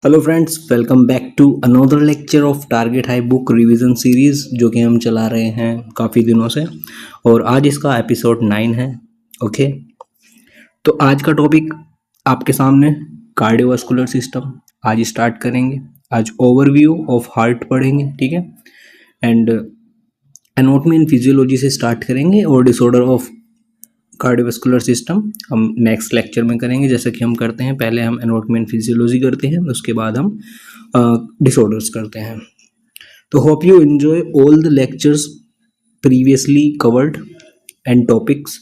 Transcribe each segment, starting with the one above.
Hello friends, welcome back to another lecture of target high book revision series जो कि हम चला रहे हैं काफ़ी दिनों से। और आज इसका एपिसोड 9 है। ओके, तो आज का टॉपिक आपके सामने कार्डियोवास्कुलर सिस्टम आज स्टार्ट करेंगे। आज ओवरव्यू ऑफ हार्ट पढ़ेंगे, ठीक है। एंड एनाटॉमी एंड फिजियोलॉजी से स्टार्ट करेंगे और डिसऑर्डर ऑफ कार्डियोवास्कुलर सिस्टम हम नेक्स्ट लेक्चर में करेंगे, जैसा कि हम करते हैं। पहले हम एनाटॉमी एंड फिजियोलॉजी करते हैं, उसके बाद हम डिसऑर्डर्स करते हैं। तो hope you enjoy all the lectures previously covered and topics.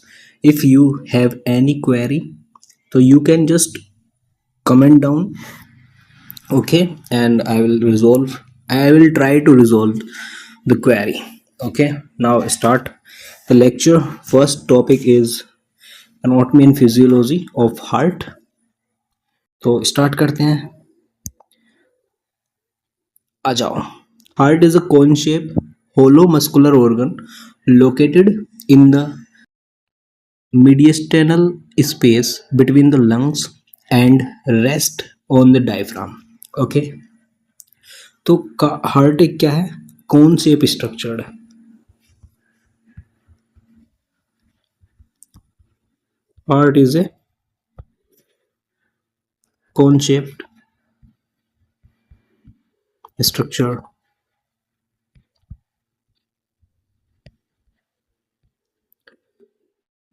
If you have any query, so you can just comment down, okay, and I will try to resolve the query. Okay, now start the lecture. First topic is anatomy and physiology of heart. तो start करते हैं, आ जाओ। Heart is a cone shape hollow muscular organ located in the mediastinal space between the lungs and rest on the diaphragm. Okay, तो heart एक क्या है? कौन shape structured है। Heart is a cone shaped structure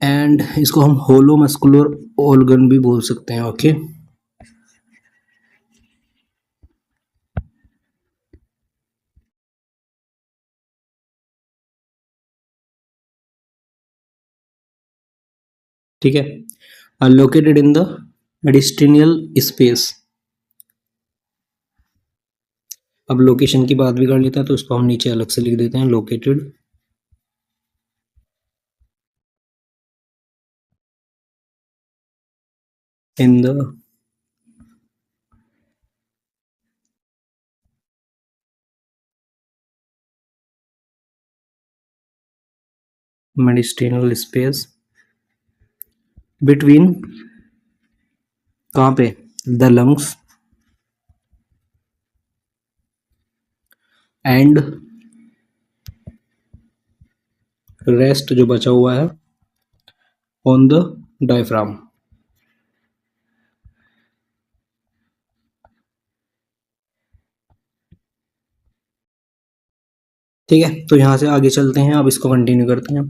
and इसको हम होलो muscular organ भी बोल सकते हैं। ओके, ठीक है। Located in the mediastinal space. अब लोकेशन की बात भी कर लेता है, तो उसको हम नीचे अलग से लिख देते हैं, located in the mediastinal space between, कहाँ पे? द लंग्स एंड रेस्ट जो बचा हुआ है ऑन द डायफ्राम। ठीक है, तो यहाँ से आगे चलते हैं, अब इसको कंटिन्यू करते हैं।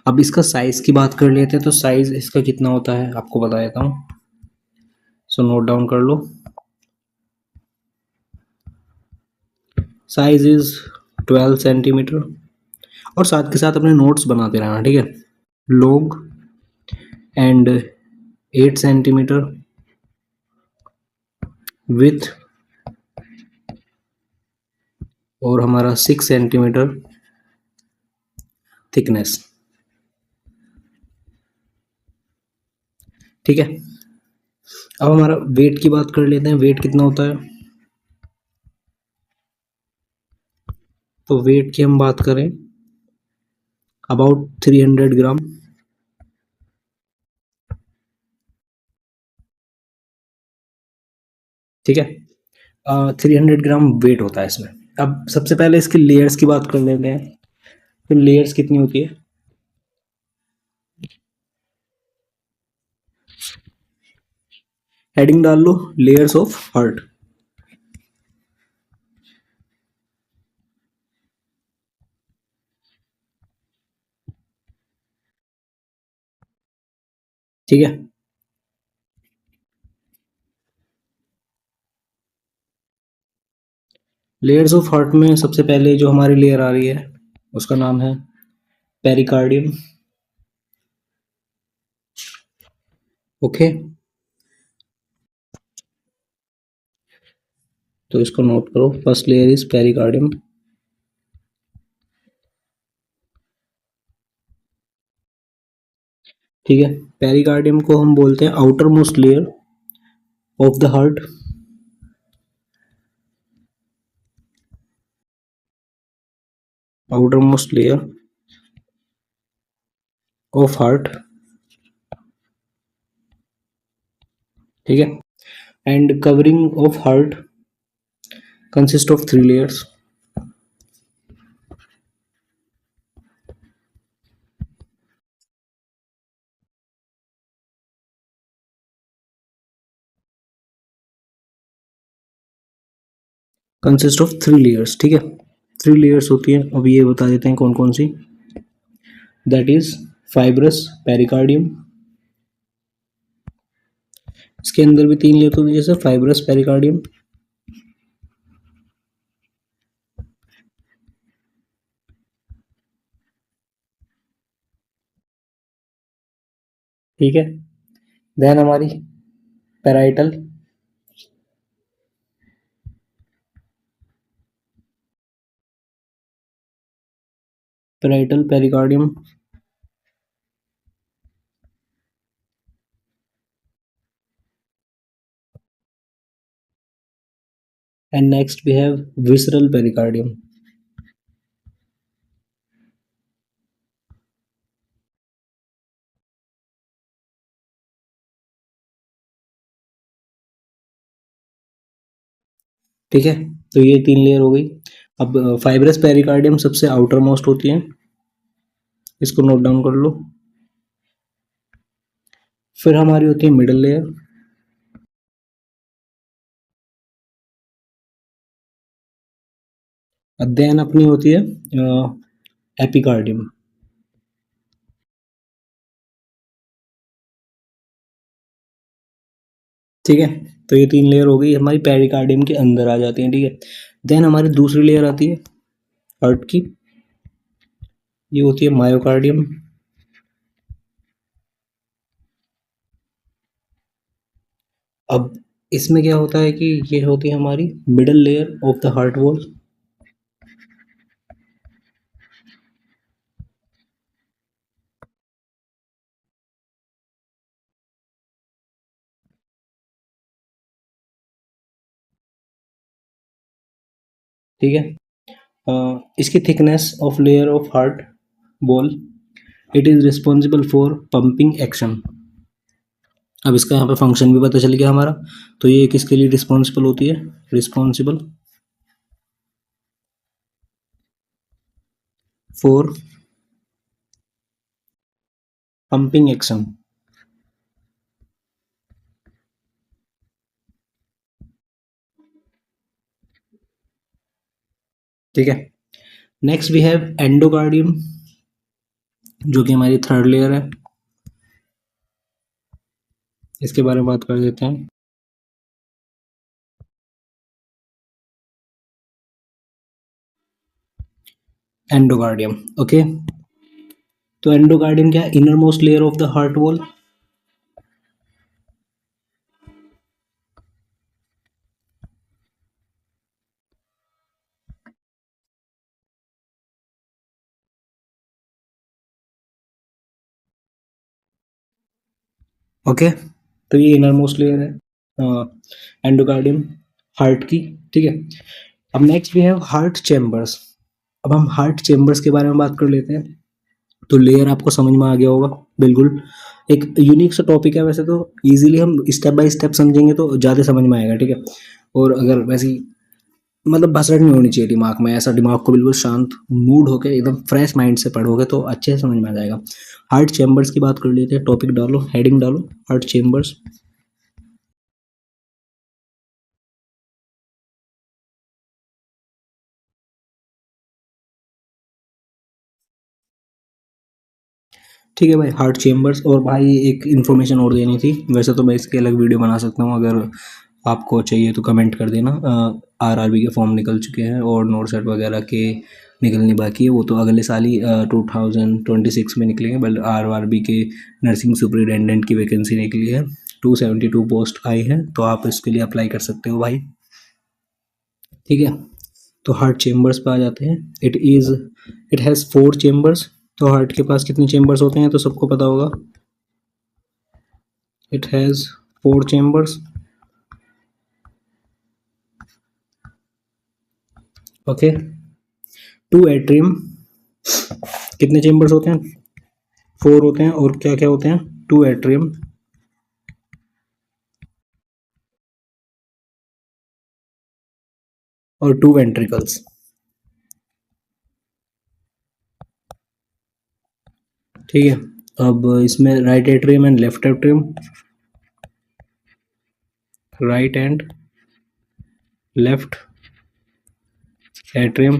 अब इसका साइज की बात कर लेते हैं, तो साइज इसका कितना होता है आपको बता देता हूँ। सो नोट डाउन कर लो। साइज इज 12 सेंटीमीटर, और साथ के साथ अपने नोट्स बनाते रहना, ठीक है। लॉन्ग एंड 8 सेंटीमीटर विथ, और हमारा 6 सेंटीमीटर थिकनेस, ठीक है। अब हमारा वेट की बात कर लेते हैं, वेट कितना होता है। तो वेट की हम बात करें, अबाउट 300 ग्राम, ठीक है। 300 ग्राम वेट होता है इसमें। अब सबसे पहले इसकी लेयर्स की बात कर लेते हैं। तो लेयर्स कितनी होती है? हेडिंग डाल लो, लेयर्स ऑफ हार्ट। ठीक है, लेयर्स ऑफ हार्ट में सबसे पहले जो हमारी लेयर आ रही है उसका नाम है पेरिकार्डियम। ओके, तो इसको नोट करो, फर्स्ट लेयर इज पेरिकार्डियम। ठीक है, पेरिकार्डियम को हम बोलते हैं outer most layer of the heart. Outer most layer of heart, ठीक है। And covering of heart consist of 3 layers. Consist of 3 layers. ठीक है, 3 layers होती है. अब ये बता देते हैं कौन कौन सी. That is fibrous pericardium. इसके अंदर भी 3 लेयर होती है, जैसे फाइब्रस पेरिकार्डियम, ठीक है. देन हमारी parietal, parietal pericardium. And next we have visceral pericardium. ठीक है, तो ये 3 लेयर हो गई. अब फाइब्रस पेरिकार्डियम सबसे आउटर मोस्ट होती है, इसको नोट डाउन कर लो. फिर हमारी होती है मिडल लेयर. देन अपनी होती है एपिकार्डियम. ठीक है, तो ये 3 लेयर हो गई हमारी, पेरिकार्डियम के अंदर आ जाती हैं. ठीक है, देन हमारी दूसरी लेयर आती है हार्ट की. ये होती है मायोकार्डियम. अब इसमें क्या होता है कि ये होती है हमारी middle layer of the heart wall. ठीक है, इसकी thickness of layer of heart wall, it is responsible for pumping action. अब इसका यहाँ पे फंक्शन भी पता चल गया हमारा. तो ये किसके लिए रिस्पॉन्सिबल होती है, रिस्पॉन्सिबल फॉर पंपिंग एक्शन. ठीक है, नेक्स्ट वी हैव एंडोकार्डियम, जो कि हमारी थर्ड लेयर है. इसके बारे में बात कर देते हैं. Endocardium, okay. तो एंडोकार्डियम क्या है, inner most layer of the heart wall. Okay, तो ये इनर मोस्ट लेयर है एंडोकार्डियम हार्ट की. ठीक है, अब नेक्स्ट भी है हार्ट चेम्बर्स. अब हम हार्ट चेम्बर्स के बारे में बात कर लेते हैं. तो लेयर आपको समझ में आ गया होगा बिल्कुल. एक यूनिक सा टॉपिक है वैसे, तो इजीली हम स्टेप बाय स्टेप समझेंगे तो ज़्यादा समझ में आएगा. ठीक है, और अगर वैसी मतलब भसरट नहीं होनी चाहिए दिमाग में, ऐसा दिमाग को बिल्कुल शांत मूड होकर एकदम फ्रेश माइंड से पढ़ोगे तो अच्छे से समझ में आ जाएगा. हार्ट चेम्बर्स की बात कर लेते हैं. टॉपिक डालो, हेडिंग डालो, हार्ट चेम्बर्स. ठीक है भाई, हार्ट चेम्बर्स. और भाई एक इन्फॉर्मेशन और देनी थी, वैसे तो मैं इसकी अलग वीडियो बना सकता हूँ, अगर आपको चाहिए तो कमेंट कर देना. आरआरबी के फॉर्म निकल चुके हैं और नोट सेट वगैरह के निकलने बाकी है, वो तो अगले साल ही 2026 में निकलेंगे. बट आरआरबी के नर्सिंग सुपरिटेंडेंट की वैकेंसी निकली है, 272 पोस्ट आई है, तो आप इसके लिए अप्लाई कर सकते हो भाई. ठीक है, तो हार्ट चेम्बर्स पे आ जाते हैं. It has 4 chambers. तो हार्ट के पास कितने चेम्बर्स होते हैं तो सबको पता होगा. It has 4 chambers. Okay, 2 atrium. कितने चेम्बर्स होते हैं, 4 होते हैं. और क्या क्या होते हैं, 2 एट्रियम. और 2 वेंट्रिकल्स। ठीक है, अब इसमें right atrium and left atrium, right and left atrium,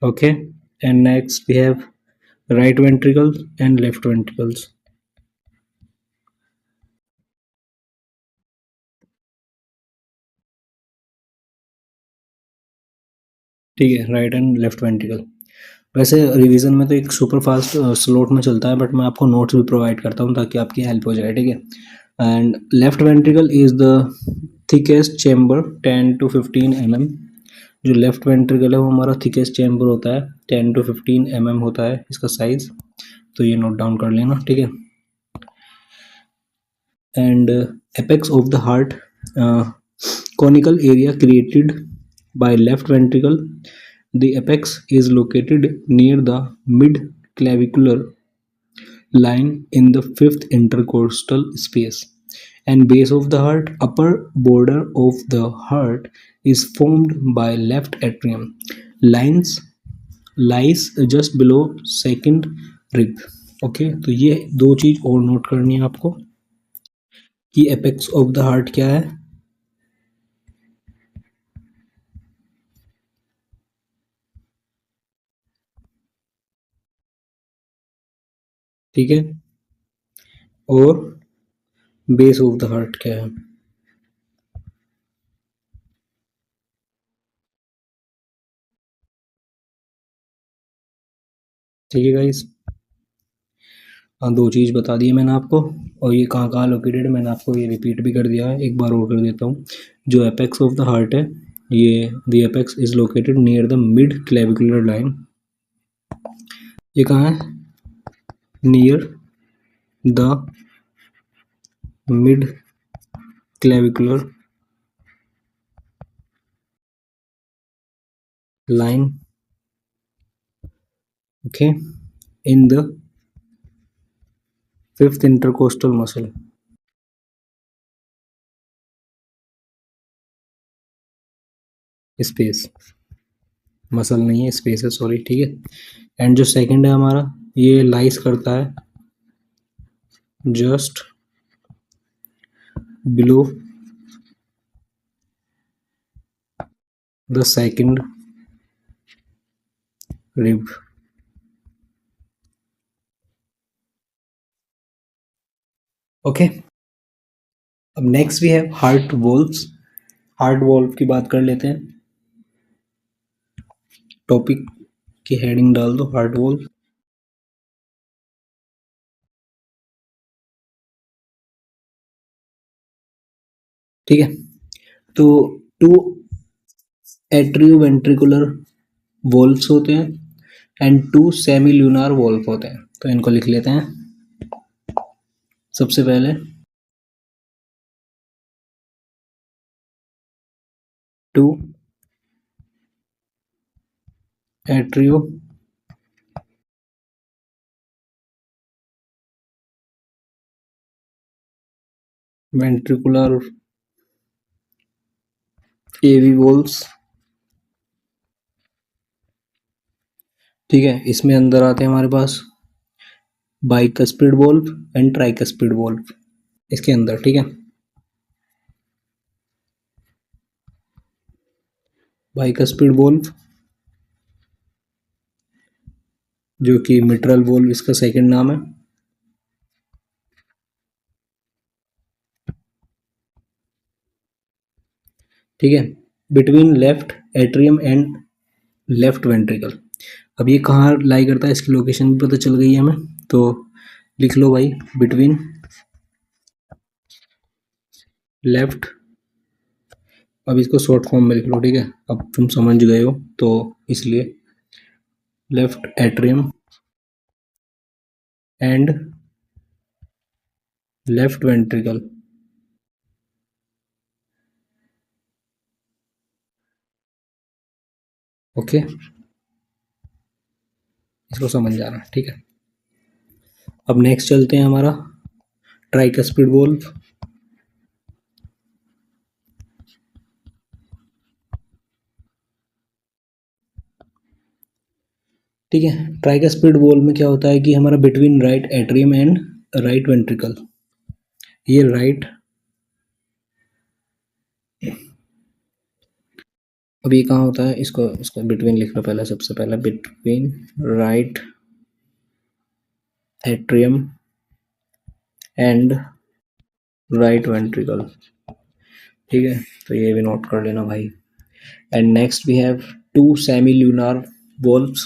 okay, and next we have right ventricle and left ventricles. ठीक है, राइट एंड लेफ्ट वेंट्रिकल। वैसे रिवीजन में तो एक सुपर फास्ट स्लोट में चलता है, बट मैं आपको नोट्स भी प्रोवाइड करता हूँ ताकि आपकी हेल्प हो जाए। ठीक है, and left ventricle is the thickest chamber 10 to 15 mm। जो लेफ्ट वेंट्रिकल है वो हमारा थिकेस्ट चेम्बर होता है, 10 to 15 mm होता है इसका साइज, तो ये नोट डाउन कर लेना। ठीक है, and apex of the heart, conical area created by left ventricle. The apex is located near the mid clavicular line in the fifth intercostal space and base of the heart. Upper border of the heart is formed by left atrium lines, lies just below second rib। Okay, तो ये दो चीज और note करनी है आपको कि apex of the heart क्या है। ठीक है, और बेस ऑफ द हार्ट क्या है। ठीक है गाइस, हाँ, दो चीज़ बता दी है मैंने आपको, और ये कहाँ कहाँ लोकेटेड है मैंने आपको ये रिपीट भी कर दिया है, एक बार और कर देता हूँ। जो एपेक्स ऑफ द हार्ट है, ये the apex is located near the mid clavicular line. ये कहाँ है? Near the mid clavicular line, okay, in the fifth intercostal muscle. Space, muscle नहीं है, स्पेस है, सॉरी। ठीक है, एंड जो सेकंड है हमारा, ये लाइस करता है just below the second rib. Okay, अब नेक्स्ट भी है हार्ट वॉल्व्स। हार्ट वॉल्व की बात कर लेते हैं, टॉपिक की हेडिंग डाल दो हार्ट वॉल्व। ठीक है, तो टू एट्रियोवेंट्रिकुलर वॉल्व्स होते हैं एंड 2 सेमी ल्यूनार वॉल्व होते हैं, तो इनको लिख लेते हैं। सबसे पहले 2 एट्रियो वेंट्रिकुलर एवी वॉल्व्स। ठीक है, इसमें अंदर आते हैं हमारे पास bicuspid valve and tricuspid valve इसके अंदर। ठीक है, बाइकस्पिड वॉल्व जो कि मिट्रल वॉल्व इसका सेकंड नाम है। ठीक है, between left atrium and left ventricle. अब ये कहाँ लाई करता है, इसकी लोकेशन भी पता चल गई है हमें, तो लिख लो भाई, बिटवीन लेफ्ट। अब इसको शॉर्ट फॉर्म में लिख लो। ठीक है, अब तुम समझ गए हो तो इसलिए left atrium and left ventricle. Okay, इसको समझ जाना। ठीक है, अब नेक्स्ट चलते हैं हमारा ट्राइकस्पिड वॉल्व। ठीक है। ट्राइकस्पिड वॉल में क्या होता है कि हमारा between right atrium and right ventricle, ये राइट, अब ये कहाँ होता है, इसको इसको बिटवीन लिख लो पहले, सबसे पहले between right atrium and right ventricle. ठीक है, तो ये भी नोट कर लेना भाई। And next we have two semilunar valves,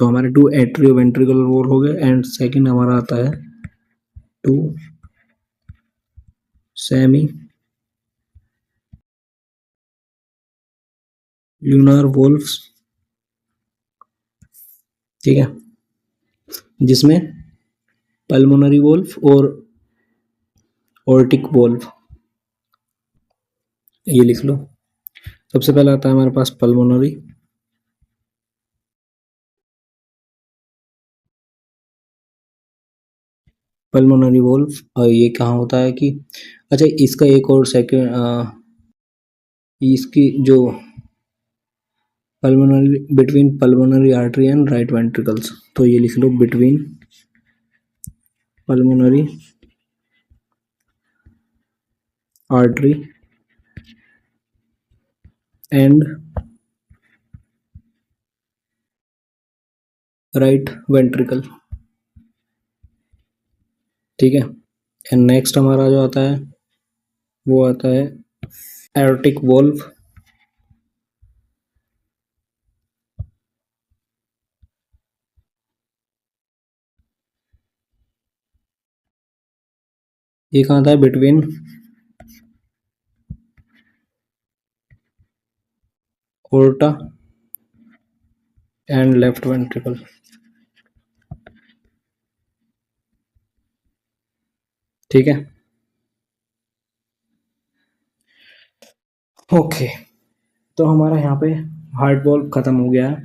तो हमारे टू एट्रियो वेंट्रिकल वॉल हो गए। एंड सेकंड हमारा आता है टू सेमी ल्यूनार वॉल्व्स, ठीक है, जिसमें पल्मोनरी वॉल्व और ऑर्टिक वॉल्व, ये लिख लो। सबसे पहले आता है हमारे पास पल्मोनरी, पल्मोनरी वॉल्व, और ये कहाँ होता है कि, अच्छा इसका एक और सेकंड, इसकी जो pulmonary, between pulmonary artery and right ventricles, तो ये लिख लो between pulmonary artery and right ventricle. ठीक है। एंड नेक्स्ट हमारा जो आता है वो आता है एरोटिक वॉल्व, ये कहाँ आता है, between aorta and left ventricle. ठीक है, ओके, तो हमारा यहाँ पे हार्ट वॉल्व खत्म हो गया है।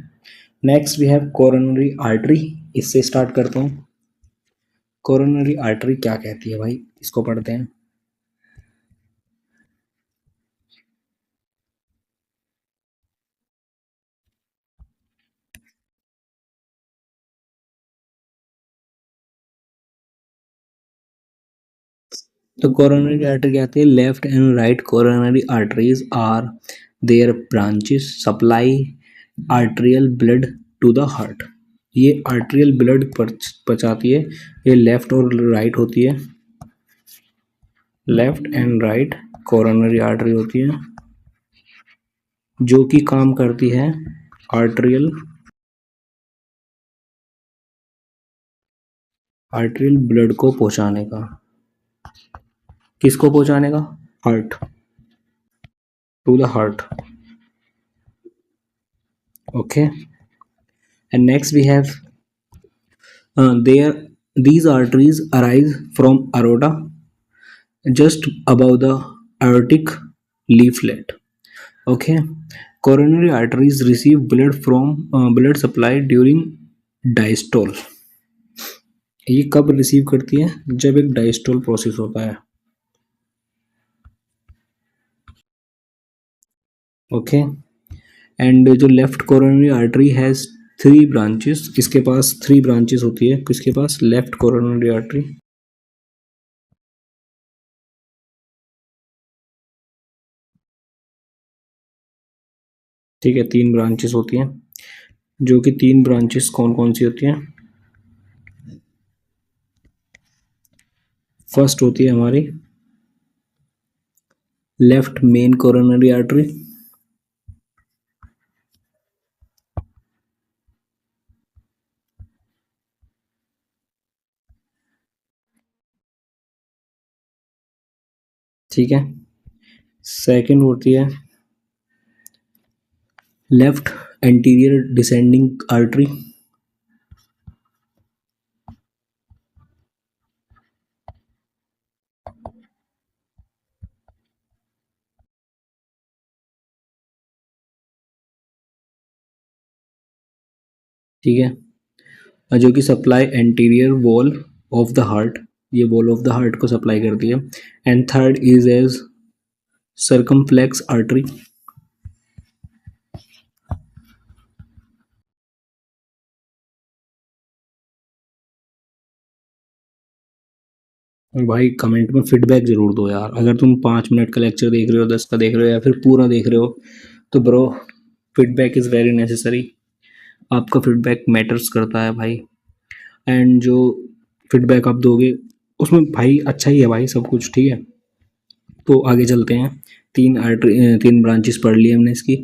Next we have coronary artery, इससे स्टार्ट करता हूँ। कोरोनरी आर्टरी क्या कहती है भाई, इसको पढ़ते हैं। तो कोरोनरी आर्टरी कहते हैं, left and right coronary arteries are their branches supply arterial blood to the heart. ये आर्टेरियल ब्लड पहुंचाती है, ये लेफ्ट और राइट होती है, left and right coronary artery होती है, जो कि काम करती है आर्टेरियल आर्टेरियल ब्लड को पहुंचाने का। किसको पहुंचाने का, heart, to the heart. Okay, and next we have there these arteries arise from aorta just above the aortic leaflet. Okay, coronary arteries receive blood supply during diastole. ये कब receive करती है, जब एक डायस्टोल प्रोसेस होता है। Okay, and जो left coronary artery has 3 branches, इसके पास 3 ब्रांचेस होती है, किसके पास, लेफ्ट कोरोनरी आर्टरी। ठीक है, 3 ब्रांचेस होती हैं, जो कि 3 ब्रांचेस कौन कौन सी होती हैं। फर्स्ट होती है हमारी लेफ्ट मेन कोरोनरी आर्टरी, ठीक है। सेकंड होती है लेफ्ट एंटीरियर डिसेंडिंग आर्टरी, ठीक है, और जो कि supply anterior wall of the heart, ये वॉल ऑफ द हार्ट को सप्लाई करती है। And third is as circumflex artery, और भाई कमेंट में फीडबैक जरूर दो यार, अगर तुम 5 मिनट का लेक्चर देख रहे हो, 10 का देख रहे हो या फिर पूरा देख रहे हो, तो bro feedback is very necessary. आपका फीडबैक मैटर्स करता है भाई। एंड जो फीडबैक आप दोगे उसमें भाई अच्छा ही है भाई सब कुछ, ठीक है। तो आगे चलते हैं। तीन ब्रांचेस पढ़ ली हमने इसकी।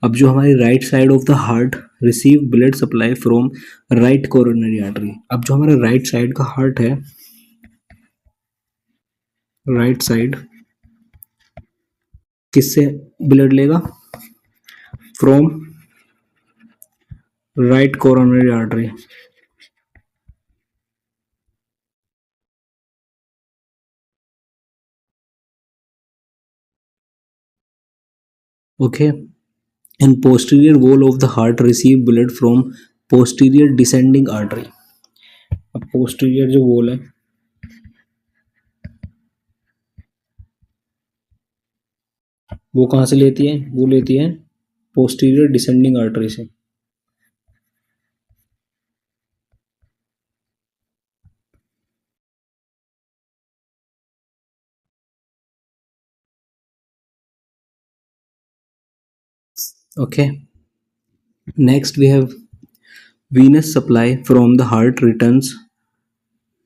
अब जो हमारी right side of the heart receive blood supply from right coronary artery. अब जो हमारा राइट साइड का हार्ट है, राइट साइड किससे ब्लड लेगा? From right coronary artery. Okay. And posterior wall of the heart receive blood from posterior descending artery. अब posterior जो wall है, वो कहाँ से लेती है? वो लेती है पोस्टीरियर डिसेंडिंग आर्टरी से। Okay. Next we have venous supply from the heart returns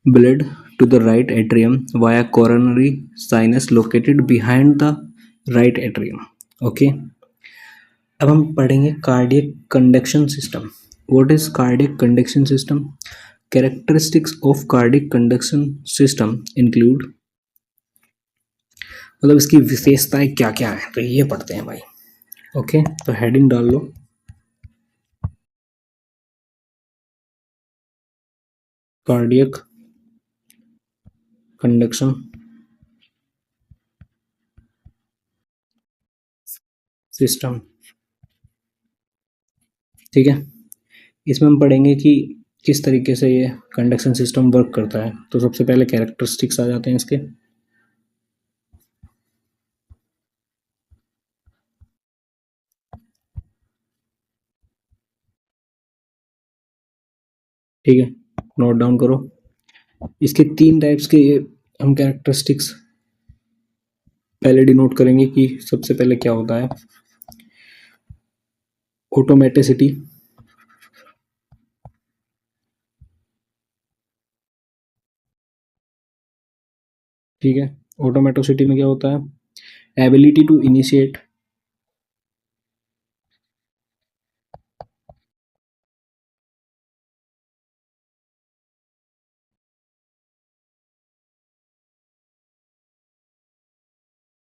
blood to the right atrium via coronary sinus located behind the right atrium. Okay. अब हम पढ़ेंगे cardiac conduction system. What is cardiac conduction system? Characteristics of cardiac conduction system include, मतलब इसकी विशेषताएं क्या क्या है, तो ये पढ़ते हैं भाई। ओके, तो हेडिंग डाल लो, कार्डियक कंडक्शन सिस्टम। ठीक है, इसमें हम पढ़ेंगे कि किस तरीके से ये कंडक्शन सिस्टम वर्क करता है। तो सबसे पहले कैरेक्टरिस्टिक्स आ जाते हैं इसके। ठीक है, नोट डाउन करो। इसके 3 टाइप्स के ये हम कैरेक्टरिस्टिक्स पहले डिनोट करेंगे कि सबसे पहले क्या होता है। ऑटोमेटिसिटी, ठीक है। ऑटोमेटोसिटी में क्या होता है? Ability to initiate,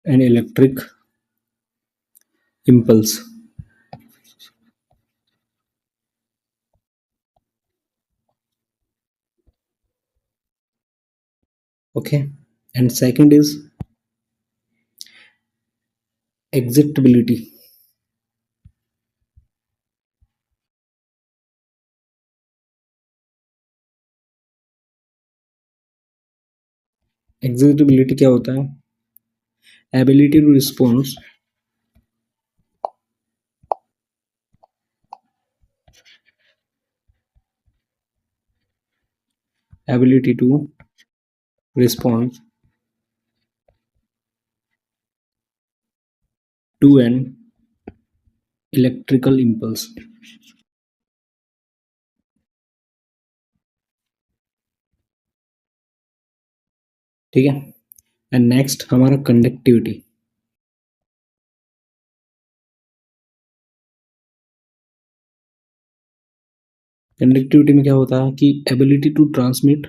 an electric impulse. Okay, and second is excitability. Excitability क्या होता है? Ability to response, ability to response to an electrical impulse. ठीक है, एंड नेक्स्ट हमारा कंडक्टिविटी। कंडक्टिविटी में क्या होता है कि ability to transmit,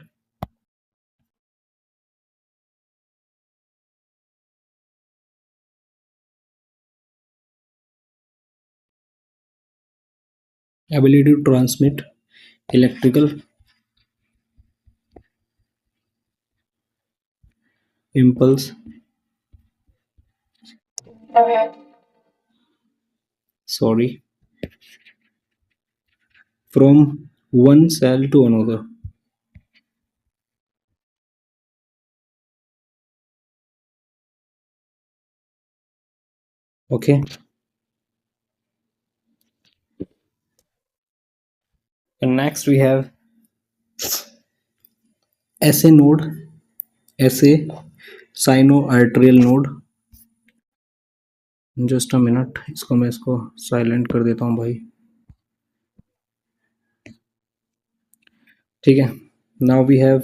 ability to transmit electrical impulse, sorry, from one cell to another. Okay, and next we have SA node SA sinoatrial node. Just a minute, इसको silent कर देता हूँ भाई। ठीक है, नाउ वी हैव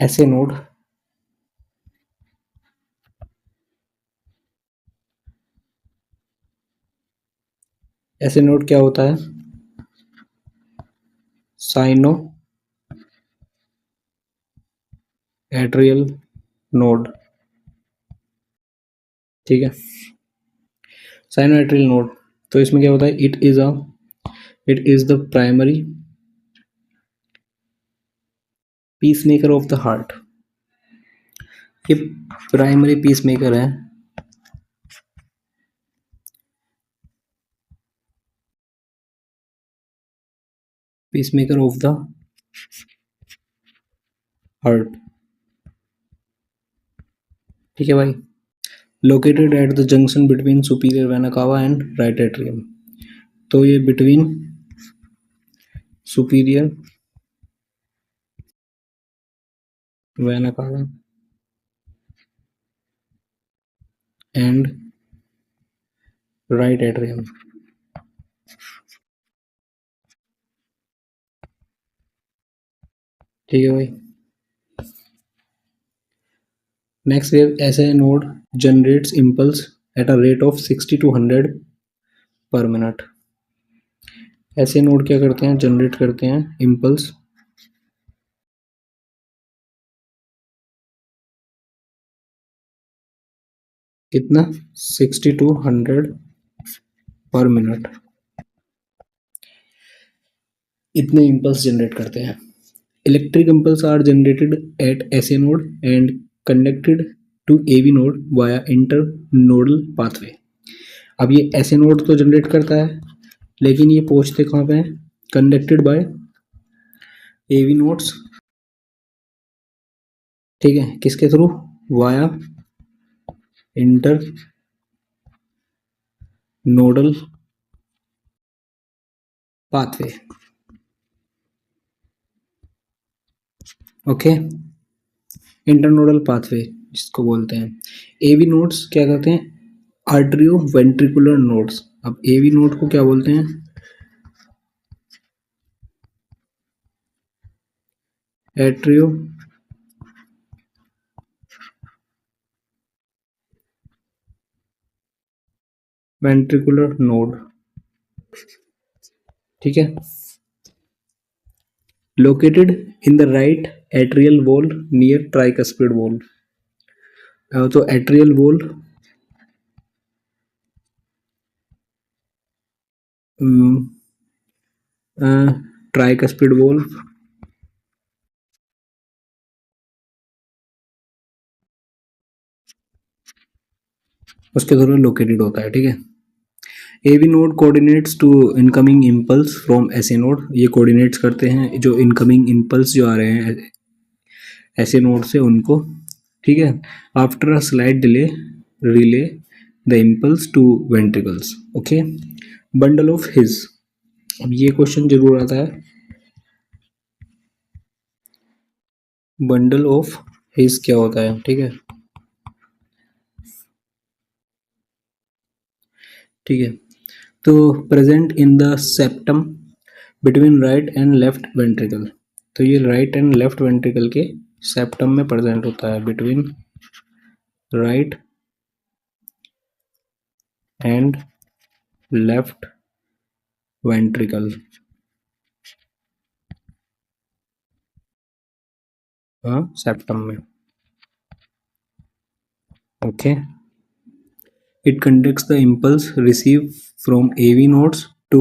ऐसे node. ऐसे node क्या होता है? Cyano atrial node. ठीक है, साइनो एट्रियल नोड। तो इसमें क्या होता है? It is the primary peace maker of the heart. ये प्राइमरी पीस मेकर है peace maker of the heart. ठीक है भाई, located at the junction between superior vena cava and right atrium. तो ये between superior vena cava and right atrium. ठीक है भाई, नेक्स्ट वे ऐसे node generates impulse at a rate of 60 to 100 पर मिनट। ऐसे नोड क्या करते हैं? जनरेट करते हैं इम्पल्स कितना? 60 to 100 पर मिनट। इतने इम्पल्स जनरेट करते हैं। Electric impulse are generated at SA node and conducted to AV node via internodal pathway. अब ये ऐसे नोड तो जनरेट करता है, लेकिन ये पहुंचते कहाँ पे हैं? Conducted by AV nodes. ठीक है, किसके through? Via internodal pathway. Okay, internodal pathway जिसको बोलते हैं। एवी नोड्स क्या करते हैं? Arterio ventricular nodes. अब एवी नोड को क्या बोलते हैं? Atrioventricular node. ठीक है, located in the right atrial wall near tricuspid valve. तो एट्रियल वॉल ट्राइकस्पिड वॉल उसके थ्रू लोकेटेड होता है। ठीक है, AV node coordinates to incoming impulse from ऐसे नोड। ये कोऑर्डिनेट्स करते हैं जो इनकमिंग इम्पल्स जो आ रहे हैं ऐसे नोड से उनको। ठीक है, after a slight delay relay the impulse to ventricles. Okay, bundle of His. अब ये क्वेश्चन जरूर आता है, बंडल ऑफ हिज क्या होता है? ठीक है, ठीक है, तो present in the septum between right and left ventricle. तो ये राइट एंड लेफ्ट वेंट्रिकल के सेप्टम में प्रेजेंट होता है, between right and left ventricle. हाँ, सेप्टम में। Okay, it conducts the impulse receive from AV nodes to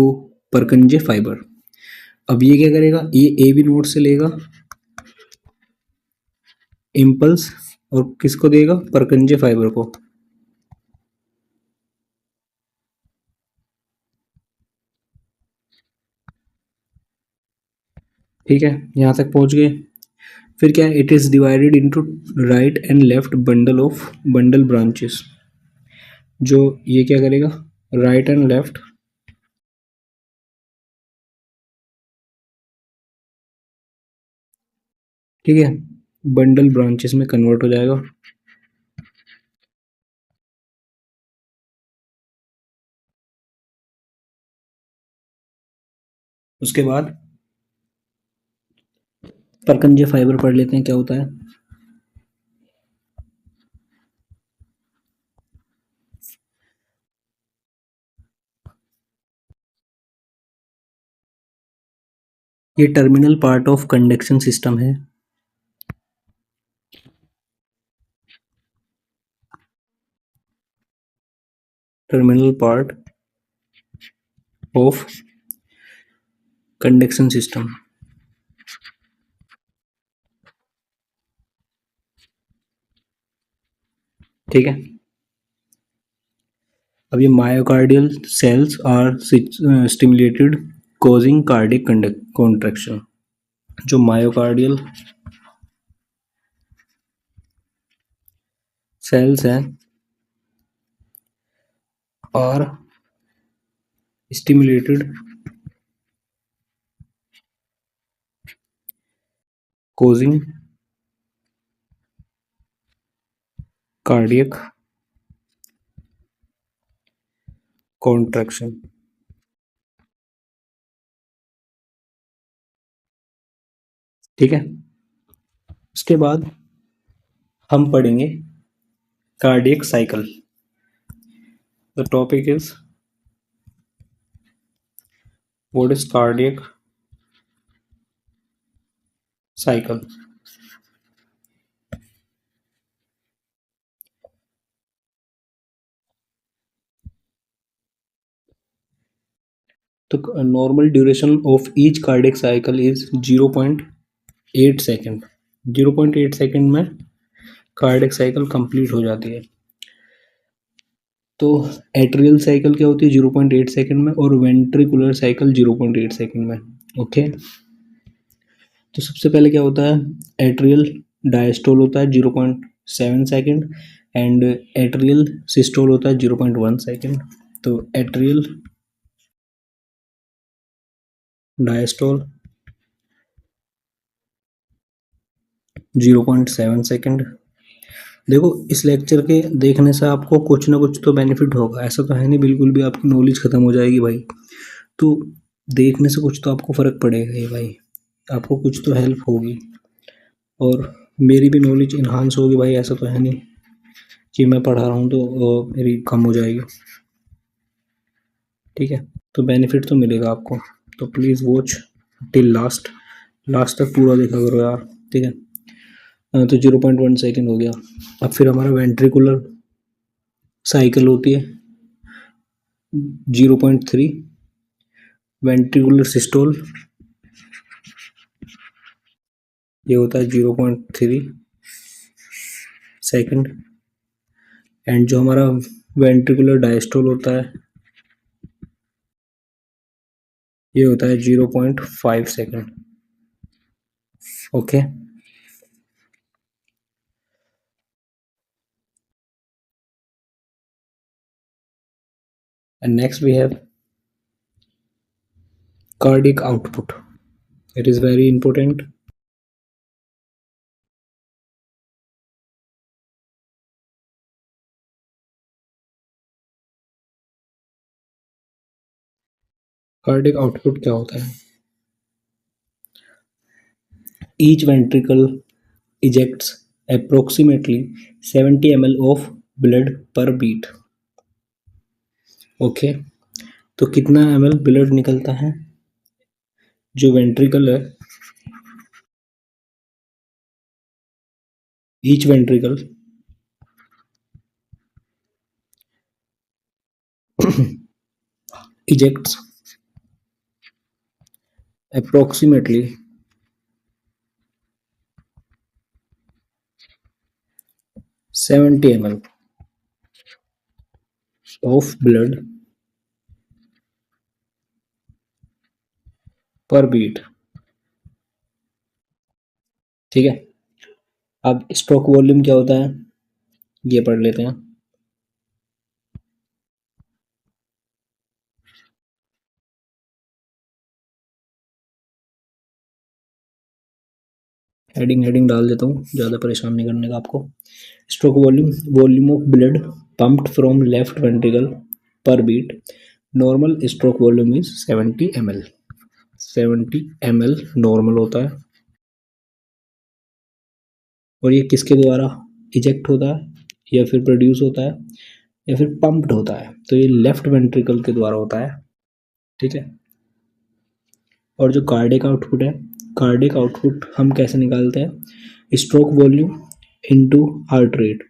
Purkinje fibre. अब ये क्या करेगा? ये एवी नोड से लेगा इम्पल्स और किसको देगा? परकंजे फाइबर को। ठीक है, यहां तक पहुंच गए। फिर क्या? It is divided into right and left bundle branches. जो ये क्या करेगा? राइट एंड लेफ्ट ठीक है, बंडल ब्रांचेस में कन्वर्ट हो जाएगा। उसके बाद परकंजे फाइबर पढ़ लेते हैं क्या होता है। ये terminal part of conduction system है। Terminal part of conduction system. ठीक है। अब ये myocardial cells are stimulated causing cardiac contraction. जो मायोकार्डियल सेल्स हैं और स्टिमुलेटेड कॉजिंग कार्डियक कॉन्ट्रैक्शन। ठीक है। उसके बाद हम पढ़ेंगे cardiac cycle. The topic is what is cardiac cycle. तो normal duration of each cardiac cycle is 0.8 second. 0.8 second में कार्डियक साइकिल कंप्लीट हो जाती है। तो एट्रियल साइकिल क्या होती है 0.8 सेकेंड में, और वेंट्रिकुलर साइकिल 0.8 सेकेंड में। ओके। तो सबसे पहले क्या होता है, एट्रियल डायस्टोल होता है 0.7 सेकेंड एंड एट्रियल सिस्टोल होता है 0.1 सेकेंड। तो एट्रियल डायस्टोल 0.7 सेकेंड। देखो इस लेक्चर के देखने से आपको कुछ ना कुछ तो बेनिफिट होगा, ऐसा तो है नहीं बिल्कुल भी आपकी नॉलेज ख़त्म हो जाएगी भाई। तो देखने से कुछ तो आपको फ़र्क पड़ेगा ही भाई, आपको कुछ तो हेल्प होगी और मेरी भी नॉलेज इन्हांस होगी भाई। ऐसा तो है नहीं कि मैं पढ़ा रहा हूँ तो मेरी कम हो जाएगी। ठीक है। तो बेनिफिट तो मिलेगा आपको, तो please watch till last. Last तक पूरा देखा करो यार। ठीक है। तो 0.1 सेकेंड हो गया। अब फिर हमारा वेंट्रिकुलर साइकिल होती है 0.3। वेंट्रिकुलर सिस्टोल ये होता है 0.3 सेकेंड। एंड जो हमारा वेंट्रिकुलर डायस्टोल होता है ये होता है 0.5 second. Okay. And next we have cardiac output. It is very important. Cardiac output क्या होता है? Each ventricle ejects approximately 70 ml of blood per beat. Okay. तो कितना ml ब्लड निकलता है? जो वेंट्रिकल है, each ventricle ejects approximately 70 ml of blood per beat। ठीक है। अब स्ट्रोक वॉल्यूम क्या होता है ये पढ़ लेते हैं। हेडिंग हेडिंग डाल देता हूँ, ज़्यादा परेशान नहीं करने का आपको। Stroke volume, volume of blood pumped from left ventricle per beat, normal stroke volume is 70 ml। 70 ml normal होता है। और ये किसके द्वारा इजेक्ट होता है या फिर प्रोड्यूस होता है या फिर पंप्ड होता है, तो ये लेफ्ट वेंट्रिकल के द्वारा होता है। ठीक है। और जो कार्डियक आउटपुट है, कार्डियक आउटपुट हम कैसे निकालते हैं, stroke volume into heart rate.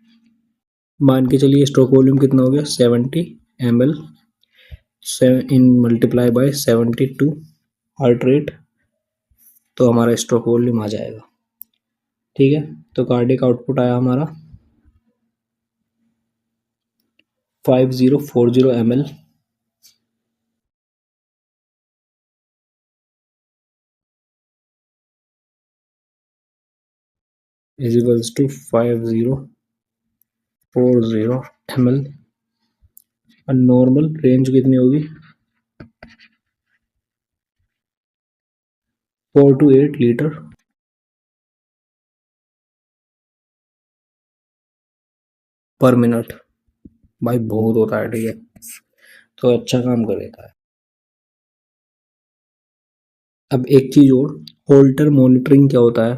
मान के चलिए स्ट्रोक वॉल्यूम कितना हो गया 70 ml in multiply by 72 heart rate, तो हमारा स्ट्रोक वॉल्यूम आ जाएगा। ठीक है। तो कार्डियक आउटपुट आया हमारा 5040 ml is equals to 5040 ml। और नॉर्मल रेंज कितनी होगी 4 to 8 लीटर पर मिनट। भाई बहुत होता है। ठीक है। तो अच्छा काम करेगा। अब एक चीज और, होल्टर मॉनिटरिंग क्या होता है।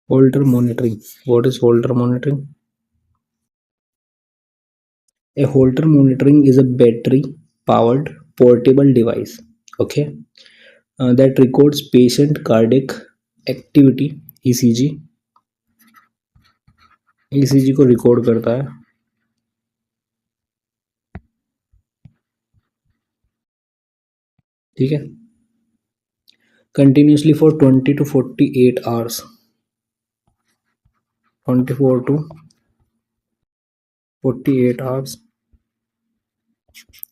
Holter monitoring, what is Holter monitoring. A Holter monitoring is a battery powered portable device, okay, that records patient cardiac activity, ECG। ECG को रिकॉर्ड करता है। ठीक है। Continuously for 20 to 48 hours, 24 to 48 hours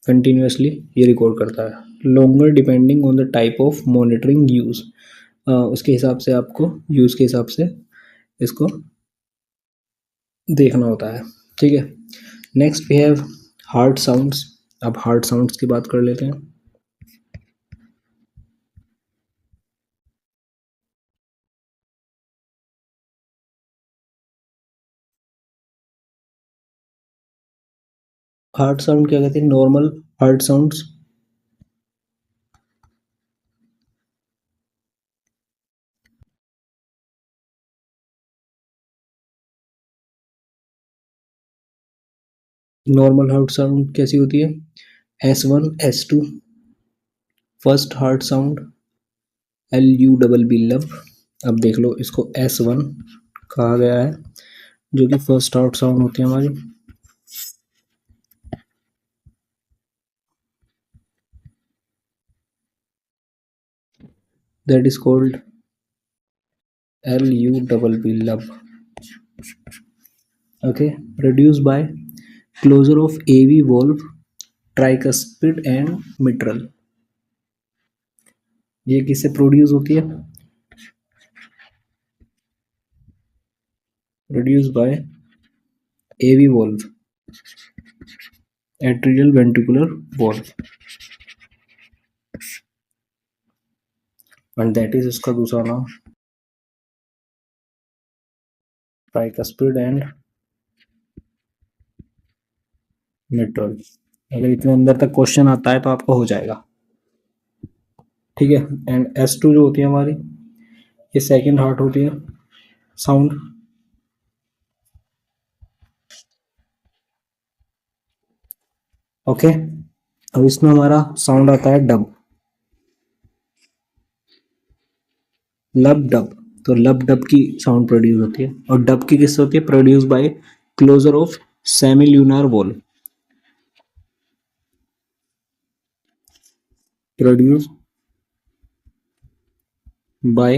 continuously ये record करता है। Longer depending on the type of monitoring use, उसके हिसाब से आपको यूज के हिसाब से इसको देखना होता है। ठीक है। Next we have heart sounds. अब हार्ट साउंड्स की बात कर लेते हैं। हार्ट साउंड क्या कहते हैं, normal heart sounds. Normal heart sound कैसी होती है, S1 S2 first heart sound, LU लब। अब देख लो इसको S1 कहा गया है, जो कि फर्स्ट हार्ट साउंड होती है हमारी। दैट इज कॉल्ड LU लब। Okay, produced by closure of AV valve, tricuspid and mitral। ये किससे प्रोड्यूस होती है, produce bye AV valve, atrial ventricular valve, and that is इसका दूसरा नाम tricuspid and mitral। अगर इतने अंदर तक क्वेश्चन आता है तो आपको हो जाएगा। ठीक है। एंड S2 जो होती है हमारी, ये सेकंड हार्ट होती है साउंड। ओके। अब इसमें हमारा साउंड आता है डब, लब डब। तो लब डब की साउंड प्रोड्यूस होती है। और डब की किससे होती है, produce by closure of semilunar valve, produce by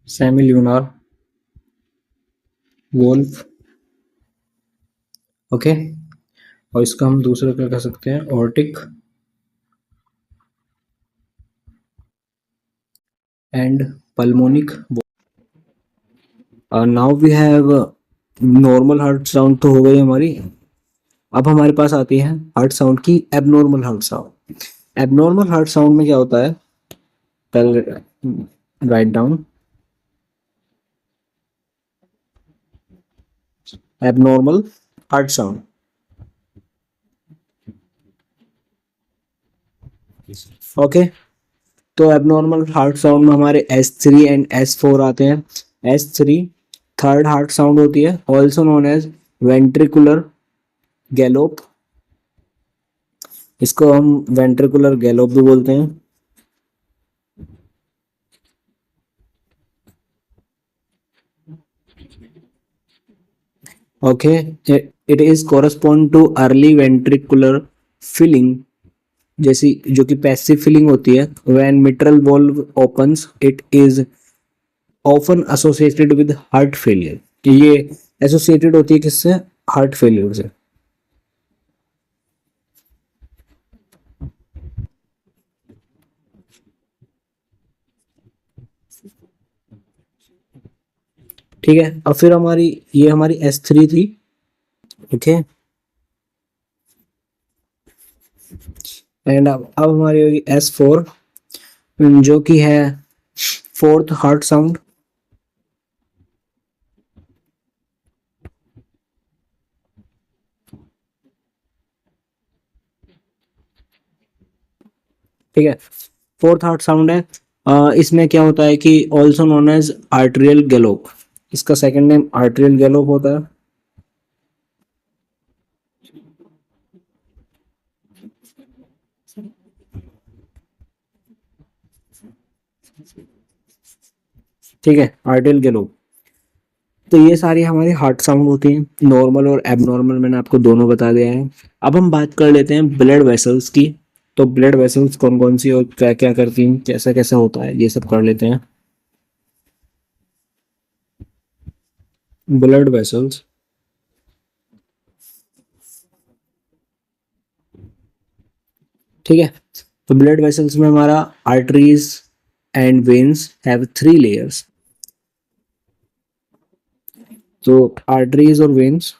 semilunar valve. Okay. और इसका हम दूसरा क्या कह सकते हैं, aortic and pulmonic. Now we have normal heart sound तो हो गई हमारी। अब हमारे पास आती है हार्ट साउंड की abnormal heart sound. Abnormal heart sound में क्या होता है, पहले write down. Abnormal heart sound, okay. तो एबनॉर्मल हार्ट साउंड में हमारे S3 एंड S4 आते हैं। S3 थर्ड हार्ट साउंड होती है, also known as ventricular gallop. इसको हम वेंट्रिकुलर गैलोप भी बोलते हैं, okay. It is correspond to early ventricular filling, जैसी जो कि पैसिव फिलिंग होती है। When mitral valve opens it is often associated with heart failure. ये एसोसिएटेड होती है किससे, हार्ट फेलियर से। ठीक है, और फिर हमारी ये हमारी S3 थी, ओके। एंड अब हमारी होगी S4, जो कि है फोर्थ हार्ट साउंड। ठीक है, फोर्थ हार्ट साउंड है। इसमें क्या होता है कि ऑल्सो नोन एज आर्टेरियल गैलोप, इसका सेकंड नेम आर्टेरियल गैलोप होता है। ठीक है, आर्टेरियल गैलोप। तो ये सारी हमारी हार्ट साउंड होती हैं, नॉर्मल और एबनॉर्मल मैंने आपको दोनों बता दिया है। अब हम बात कर लेते हैं ब्लड वेसल्स की। तो ब्लड वेसल्स कौन कौन सी और क्या क्या करती हैं, कैसा कैसा होता है, ये सब कर लेते हैं। ब्लड वेसल्स, ठीक है। तो ब्लड वेसल्स में हमारा arteries and veins have 3 layers. तो आर्टरीज और veins,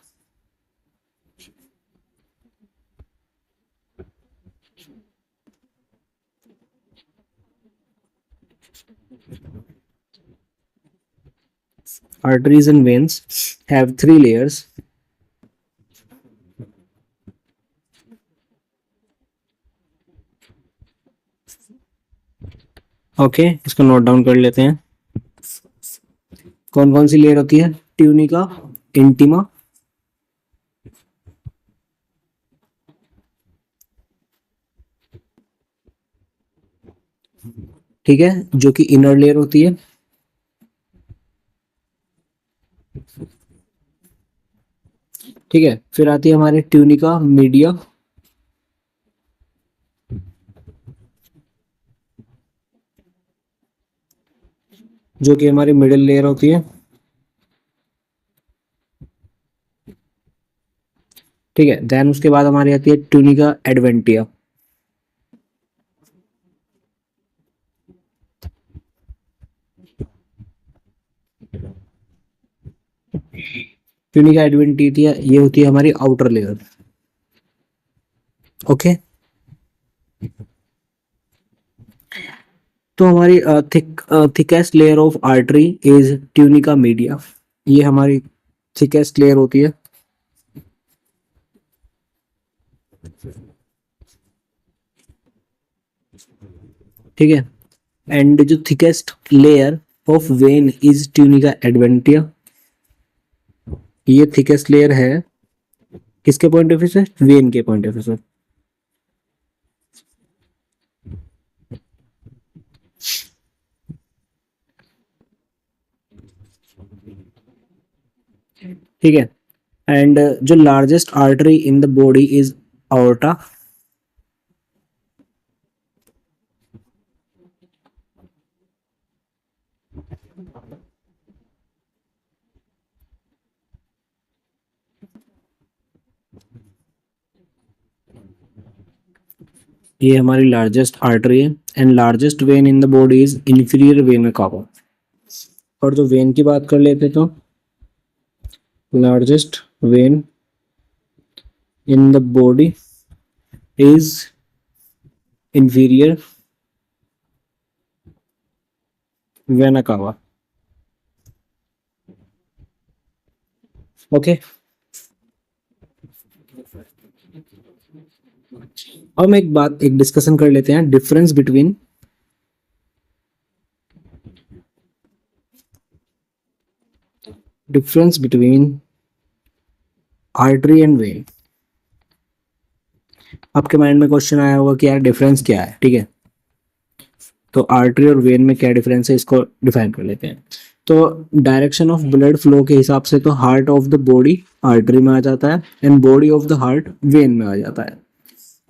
arteries and veins have 3 layers. Okay, इसको नोट डाउन कर लेते हैं। कौन कौन सी लेयर होती है, ट्यूनिका, इंटीमा, ठीक है, जो कि इनर लेयर होती है। ठीक है, फिर आती है हमारे ट्यूनिका मीडिया, जो कि हमारी मिडिल लेयर होती है। ठीक है, देन उसके बाद हमारी आती है ट्यूनिका एडवेंटिया। ट्यूनिका एडवेंटिया ये होती है हमारी आउटर लेयर, ओके। तो हमारी thickest layer of artery is tunica media, ये हमारी थिकेस्ट लेयर होती है। ठीक है, एंड जो thickest layer of vein is tunica adventitia, ये थिकेस्ट लेयर है किसके पॉइंट ऑफ व्यू से, वेन के पॉइंट ऑफ व्यू से। ठीक है, एंड जो largest artery in the body is aorta। ये हमारी लार्जेस्ट आर्टरी है। And largest vein in the body is inferior vena cava. और जो वेन की बात कर लेते तो Largest vein in the body is inferior vena cava. Okay, अब हम एक डिस्कशन कर लेते हैं, difference between artery and when. आपके माइंड में क्वेश्चन आया होगा कि यार डिफरेंस क्या है, ठीक है। तो आर्टरी और वेन में क्या डिफरेंस है, इसको डिफाइन कर लेते हैं। तो डायरेक्शन ऑफ ब्लड फ्लो के हिसाब से तो heart of the body artery में आ जाता है and body of the heart when में आ जाता है।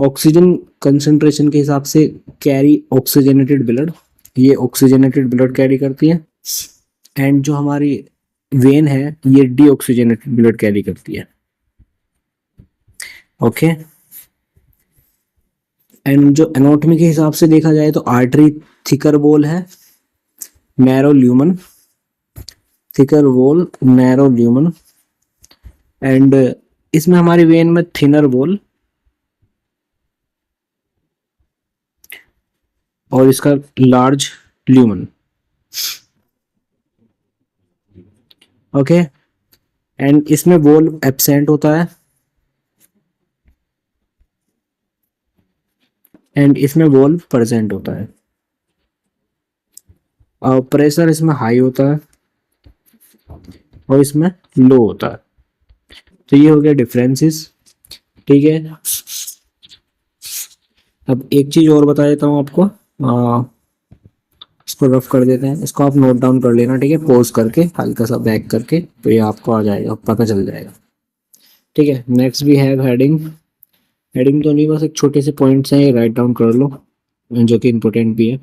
ऑक्सीजन कंसंट्रेशन के हिसाब से कैरी ऑक्सीजनेटेड ब्लड, ये ऑक्सीजनेटेड ब्लड कैरी करती है, एंड जो हमारी वेन है ये डीऑक्सीजनेटेड ब्लड कैरी करती है। ओके, एंड जो एनाटॉमी के हिसाब से देखा जाए तो आर्टरी थिकर वॉल है, narrow lumen, thicker wall, narrow lumen, and इसमें हमारी वेन में थिनर वॉल और इसका लार्ज ल्यूमन। ओके, एंड इसमें वॉल एब्सेंट होता है एंड इसमें वॉल प्रेजेंट होता है। और प्रेशर इसमें हाई होता है और इसमें लो होता है। तो ये हो गया डिफरेंसेस, ठीक है। अब एक चीज और बता देता हूँ आपको, इसको रफ कर देते हैं, इसको आप नोट डाउन कर लेना, ठीक है, पॉज करके हल्का सा बैक करके, तो ये आपको आ जाएगा, पता चल जाएगा, ठीक है। नेक्स्ट भी है हेडिंग, हेडिंग तो नहीं, बस एक छोटे से पॉइंट्स हैं, ये राइट डाउन कर लो जो कि इम्पोर्टेंट भी है।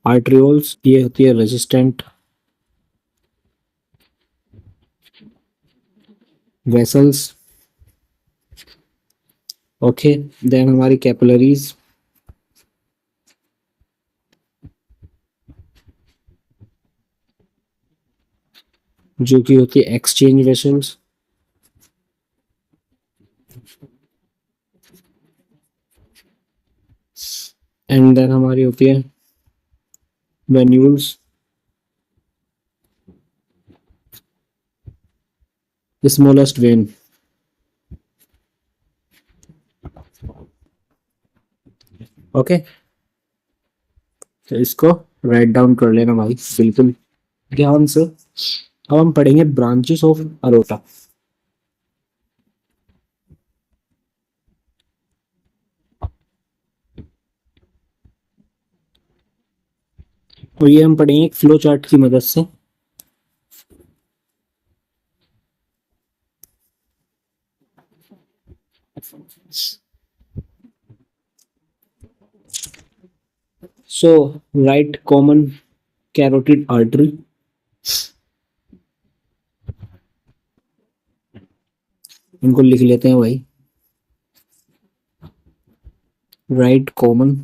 आर्ट्रियोल्स ये होती है रेजिस्टेंट वेसल्स। ओके, देन हमारी कैपिलरीज, जो कि होती है एक्सचेंज वेसल्स, एंड देन हमारी होती है वेन्यूल्स, स्मॉलेस्ट वेन। ओके, तो इसको राइट डाउन कर लेना भाई बिल्कुल ध्यान से। अब हम पढ़ेंगे ब्रांचेस ऑफ अरोटा। और ये हम पढ़ेंगे एक फ्लो चार्ट की मदद से। So right common carotid artery, इनको लिख लेते हैं भाई, right common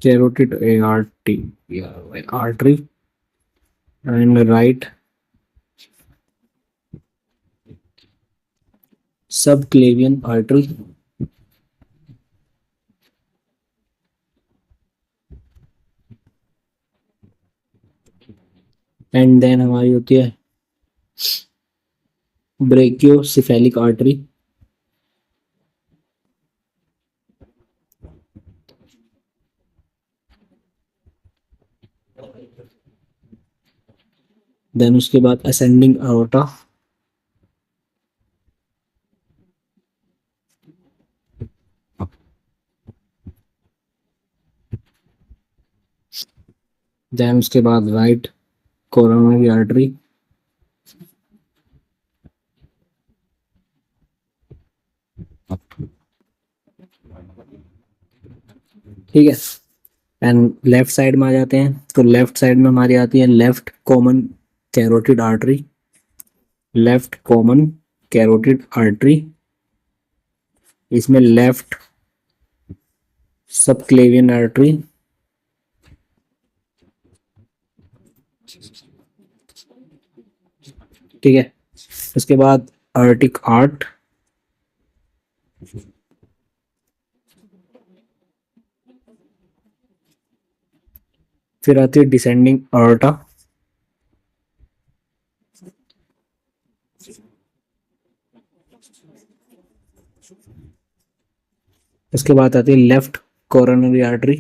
carotid artery and right subclavian artery, and then हमारी होती है ब्रेकियोसेफेलिक आर्टरी, देन उसके बाद असेंडिंग अरोटा, देन उसके बाद राइट कोरोनरी आर्टरी, ठीक है। एंड लेफ्ट साइड में आ जाते हैं, तो लेफ्ट साइड में हमारी आती है left common carotid artery, left common carotid artery, इसमें लेफ्ट सबक्लेवियन आर्टरी, ठीक है। उसके बाद आर्टिक आर्ट, फिर आती है डिसेंडिंग आर्टा, उसके बाद आती है लेफ्ट कोरोनरी आर्टरी,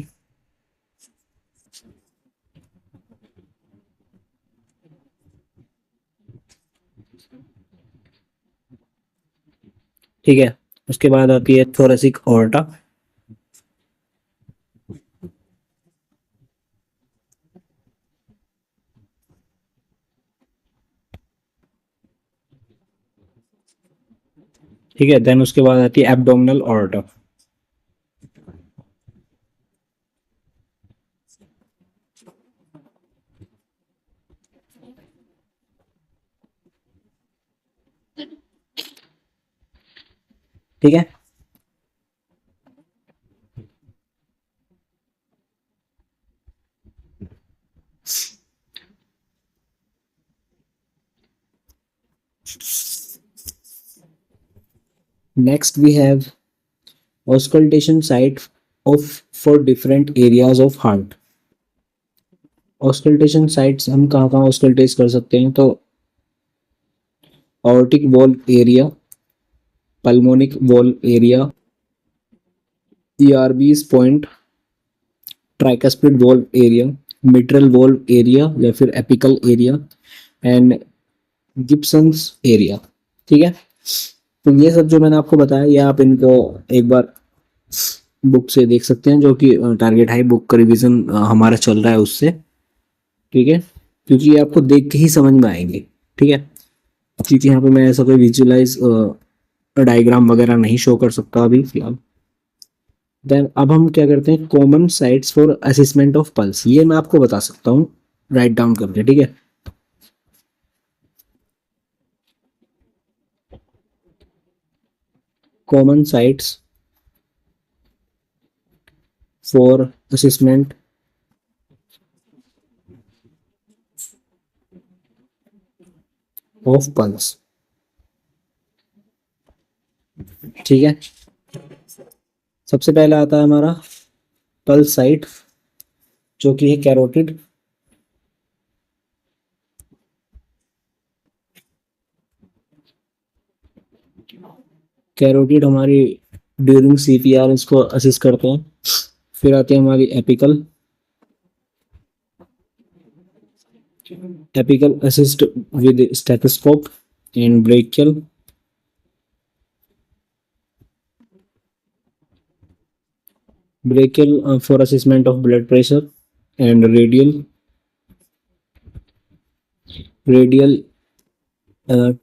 ठीक है। उसके बाद आती है थोरेसिक ऑर्टा, ठीक है। देन उसके बाद आती है एब्डोमिनल ऑर्टा, ठीक है। Next we have auscultation site of for different areas of heart. Auscultation sites हम कहाँ कहाँ ऑस्कल्टेट कर सकते हैं, तो aortic valve area, pulmonic valve area, ERB's point, tricuspid valve area, mitral valve area या फिर एपिकल एरिया एंड गिब्सन्स एरिया, ठीक है। तो ये सब जो मैंने आपको बताया, ये आप इनको एक बार बुक से देख सकते हैं, जो कि टारगेट हाई बुक का रिवीजन हमारा चल रहा है उससे, ठीक है। क्योंकि ये आपको देख के ही समझ में आएंगे, ठीक है। क्योंकि यहाँ पे मैं ऐसा कोई विजुअलाइज डायग्राम वगैरह नहीं शो कर सकता अभी फिलहाल। देन अब हम क्या करते हैं, common sites for assessment of pulse, ये मैं आपको बता सकता हूँ राइट डाउन करके, ठीक है। Common sites for assessment of pulse, ठीक है। सबसे पहला आता है हमारा पल्स साइट, जो कि है कैरोटिड, कैरोटिड हमारी ड्यूरिंग सीपीआर इसको असिस्ट करते हैं। फिर आती है हमारी apical, apical assist with stethoscope and brachial, brachial for assessment of blood pressure and radial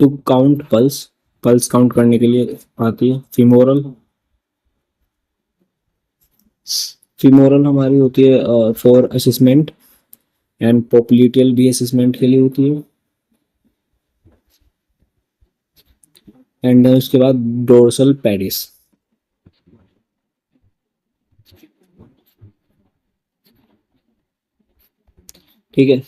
to count pulse, pulse count करने के लिए आती है। फीमोरल, फीमोरल हमारी होती है फॉर असेसमेंट एंड पोप्लिटियल भी असेसमेंट के लिए होती है। एंड उसके बाद डोर्सल पेडिस, ठीक है।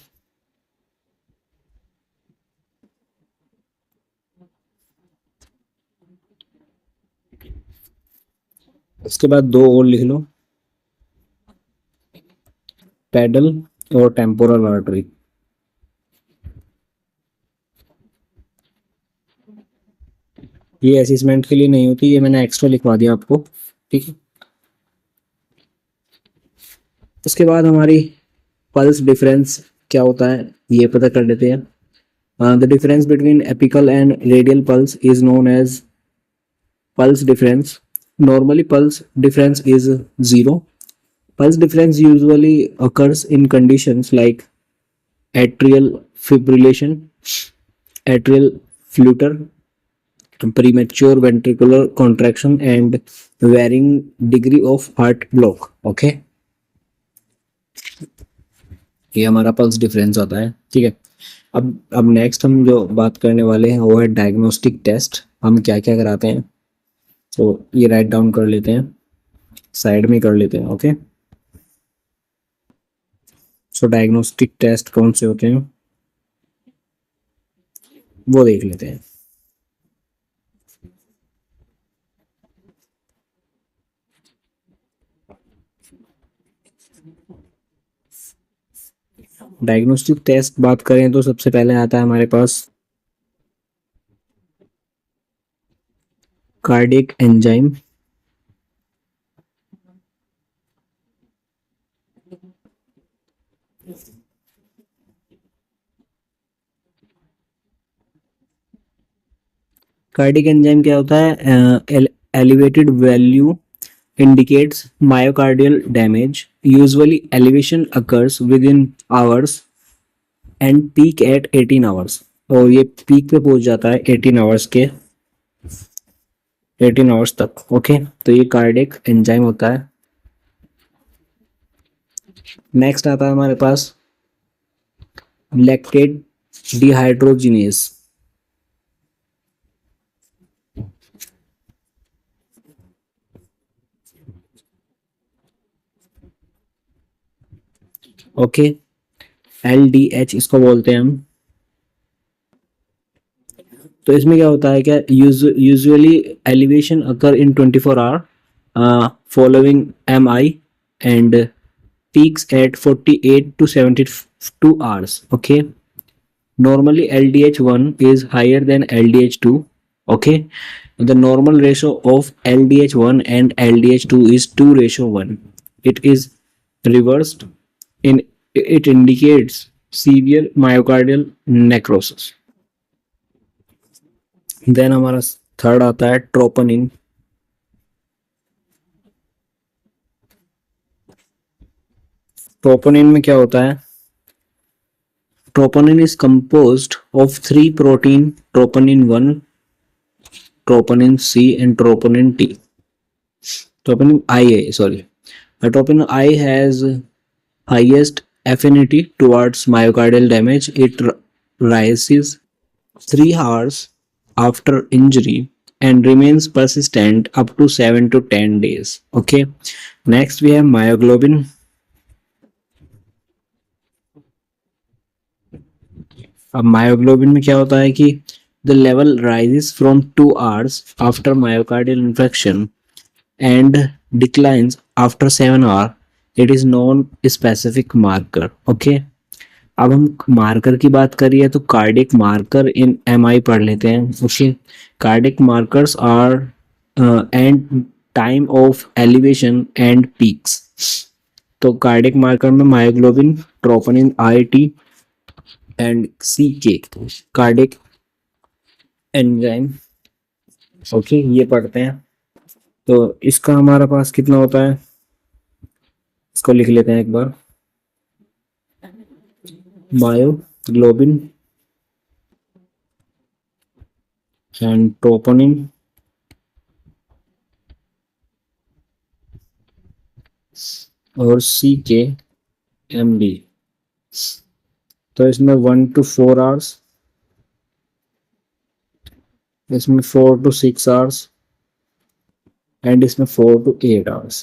इसके बाद दो और लिख लो, पेडल और टेम्पोरल आर्टरी, ये असेसमेंट के लिए नहीं होती, ये मैंने एक्स्ट्रा लिखवा दिया आपको, ठीक है। उसके बाद हमारी पल्स डिफरेंस क्या होता है ये पता कर लेते हैं। The difference between apical and radial pulse is known as pulse difference. Normally pulse difference is zero. Pulse difference usually occurs in conditions like atrial fibrillation, atrial flutter, premature ventricular contraction and varying degree of heart block. Okay, ये हमारा pulse difference होता है, ठीक है। अब next हम जो बात करने वाले हैं वो है डायग्नोस्टिक टेस्ट। हम क्या क्या कराते हैं, तो ये राइट डाउन कर लेते हैं, साइड में कर लेते हैं। ओके, सो डायग्नोस्टिक टेस्ट कौन से होते हैं वो देख लेते हैं। डायग्नोस्टिक टेस्ट बात करें तो सबसे पहले आता है हमारे पास कार्डियक एंजाइम। कार्डियक एंजाइम क्या होता है? Elevated value indicates myocardial damage. Usually elevation occurs within hours and peak at 18 hours. और ये पीक पे पहुंच जाता है 18 आवर्स तक। ओके, तो ये कार्डियक एंजाइम होता है। नेक्स्ट आता है हमारे पास लैक्टेट डिहाइड्रोजिनेस। ओके, LDH इसको बोलते हैं हम। तो इसमें क्या होता है, क्या usually elevation occur in 24 hour following MI and peaks at 48 to 72 hours. Okay, normally LDH1 is higher than LDH2. Okay, the normal ratio of LDH1 and LDH2 is 2:1. It is reversed in, it indicates severe myocardial necrosis. Then हमारा third आता है troponin. Troponin में क्या होता है? Troponin is composed of three protein: troponin 1, troponin C, and troponin T. Troponin I, sorry. Troponin I has highest affinity towards myocardial damage. It rises 3 hours after injury and remains persistent up to 7 to 10 days. Okay. Next we have myoglobin. अब myoglobin में क्या होता है कि the level rises from 2 hours after myocardial infection and declines after 7 hours. It is non specific marker. Okay, अब हम marker की बात करिए तो कार्डियक मार्कर इन MI पढ़ लेते हैं। Okay, cardiac markers are and time of elevation and peaks. तो कार्डियक मार्कर में myoglobin, troponin I-T and CK cardiac enzyme. Okay, ये पढ़ते हैं। तो इसका हमारा पास कितना होता है, इसको लिख लेते हैं एक बार। मायोग्लोबिन एंड ट्रोपोनिन और CK-MB। तो इसमें 1 to 4 hours, इसमें 4 to 6 hours एंड इसमें 4 to 8 hours।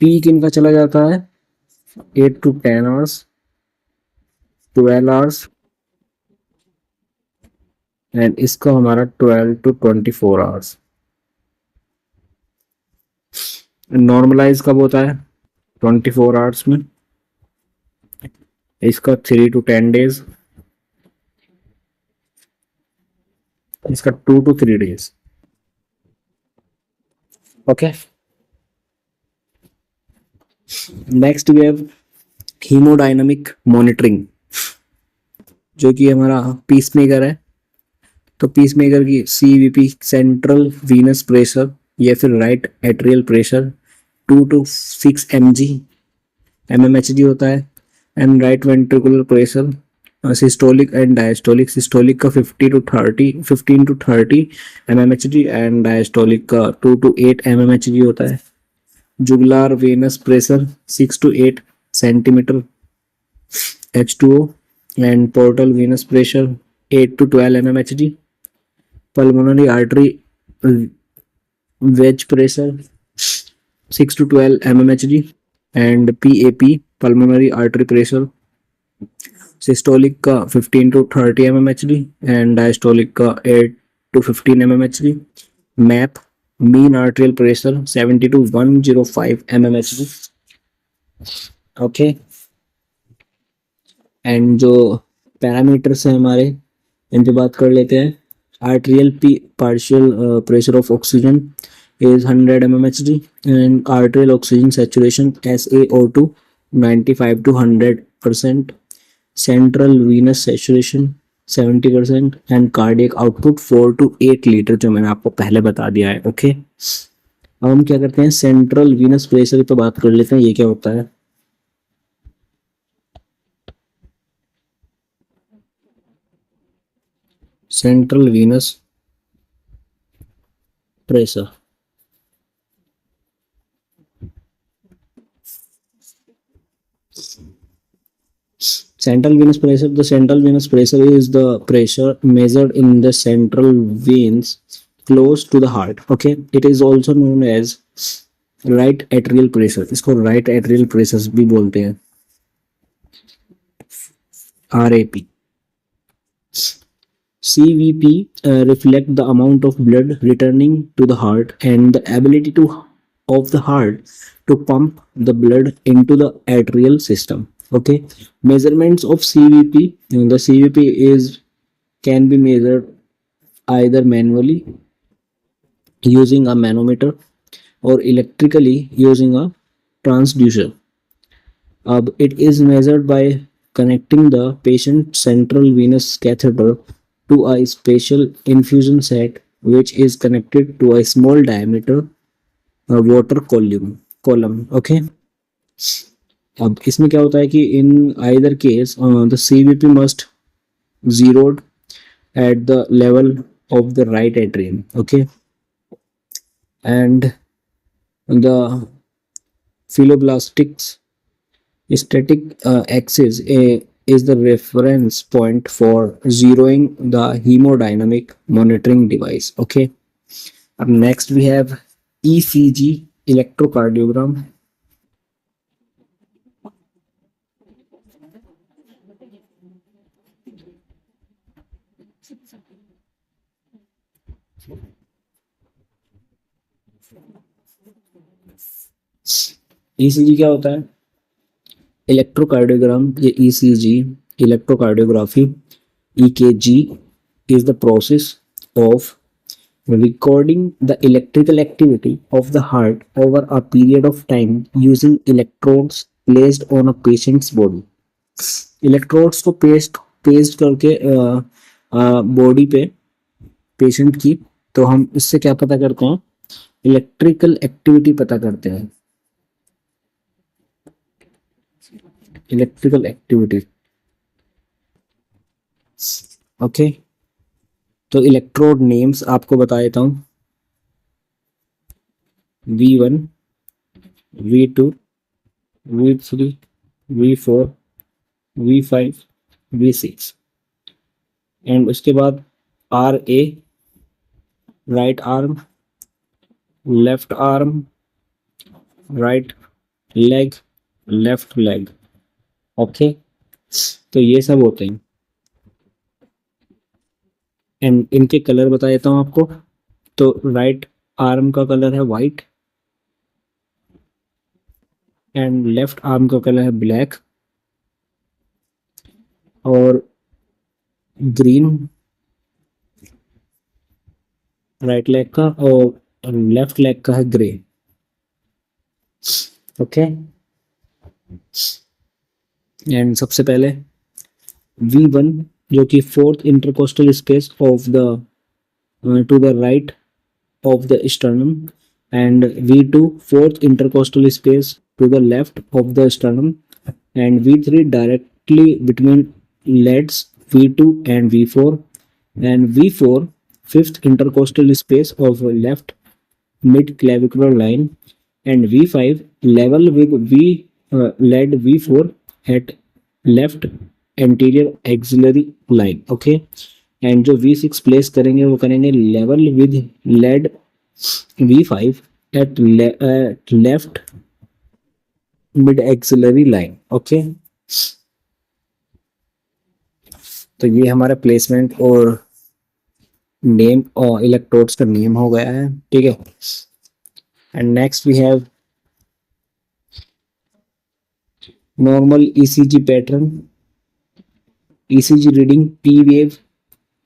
पीक इनका चला जाता है 8 to 10 hours, 12 hours एंड इसका हमारा 12 to 24 hours। नॉर्मलाइज कब होता है? 24 hours में। इसका 3 to 10 days, इसका 2 to 3 days। Okay, next we have haemodynamic monitoring, जो कि हमारा पीसमेकर है। तो पीसमेकर की CVP सेंट्रल वीनस प्रेशर या फिर right atrial pressure 2 to 6 mmHg होता है and right ventricular pressure systolic and diastolic. Systolic का 15 to 30 mmHg एंड डायस्टोलिक का 2 to 8 mmHg होता है। Jugular venous pressure 6 to 8 centimetre H2O and portal venous pressure 8 to 12 mmHg. Pulmonary artery wedge pressure 6 to 12 mmHg, and PAP pulmonary artery pressure systolic का 15 to 30 mmHg and diastolic का 8 to 15 mmHg. Map mean arterial pressure 70 to 105 mmHg. Okay, and जो parameters हैं हमारे, इन पे बात कर लेते हैं. Arterial partial pressure of oxygen is 100 mmHg and arterial oxygen saturation SaO2 95 to 100%. Central venous saturation 70% and cardiac output 4 to 8 litre, जो मैंने आपको पहले बता दिया है. ओके, अब हम क्या करते हैं, सेंट्रल वीनस प्रेशर पे बात कर लेते हैं. ये क्या होता है? Central Venus pressure. Central venous pressure. The central venous pressure is the pressure measured in the central veins close to the heart. Okay, it is also known as right atrial pressure. इसको right atrial pressure भी बोलते हैं, RAP. CVP reflect the amount of blood returning to the heart and the ability of the heart to pump the blood into the atrial system. Okay, measurements of CVP. The CVP can be measured either manually using a manometer or electrically using a transducer. It is measured by connecting the patient's central venous catheter to a special infusion set which is connected to a small diameter water column. Okay, अब इसमें क्या होता है कि in either case the CVP must zeroed at the level of the right atrium. Okay, and the philoblastics static axis is the reference point for zeroing the hemodynamic monitoring device. Okay, up next we have ECG, electrocardiogram. ECG क्या होता है? Electrocardiogram. ये ECG, electrocardiography, EKG is the process of recording the electrical activity of the heart over a period of time using electrodes placed on a patient's body. Electrodes को paste करके body पे patient की, तो हम इससे क्या पता करते हैं? इलेक्ट्रिकल एक्टिविटी पता करते हैं. Electrical activity. ओके, तो इलेक्ट्रोड नेम्स आपको बता देता हूं. V1, V2, V3, V4, V5, V6 and उसके बाद RA right arm, left arm, right leg, left leg. Okay, तो ये सब होते हैं. एंड इनके कलर बता देता हूँ आपको. तो राइट आर्म का कलर है वाइट एंड लेफ्ट आर्म का कलर है ब्लैक और ग्रीन राइट लेग का, और लेफ्ट लेग का है ग्रे. ओके, एंड सबसे पहले V1 जो कि fourth intercostal space of the to the right of the sternum, and V2 fourth intercostal space to the left of the sternum, and V3 directly between legs V2 and V4, and V4 fifth intercostal space of left mid clavicular line, and V5 level with lead V4 at left anterior axillary line. Okay, and जो V6 place करेंगे वो करेंगे level with lead V5 at left mid axillary line. Okay, तो ये हमारा placement और name और electrodes का नेम हो गया है, ठीक है। And next we have normal ECG pattern, ECG reading P wave,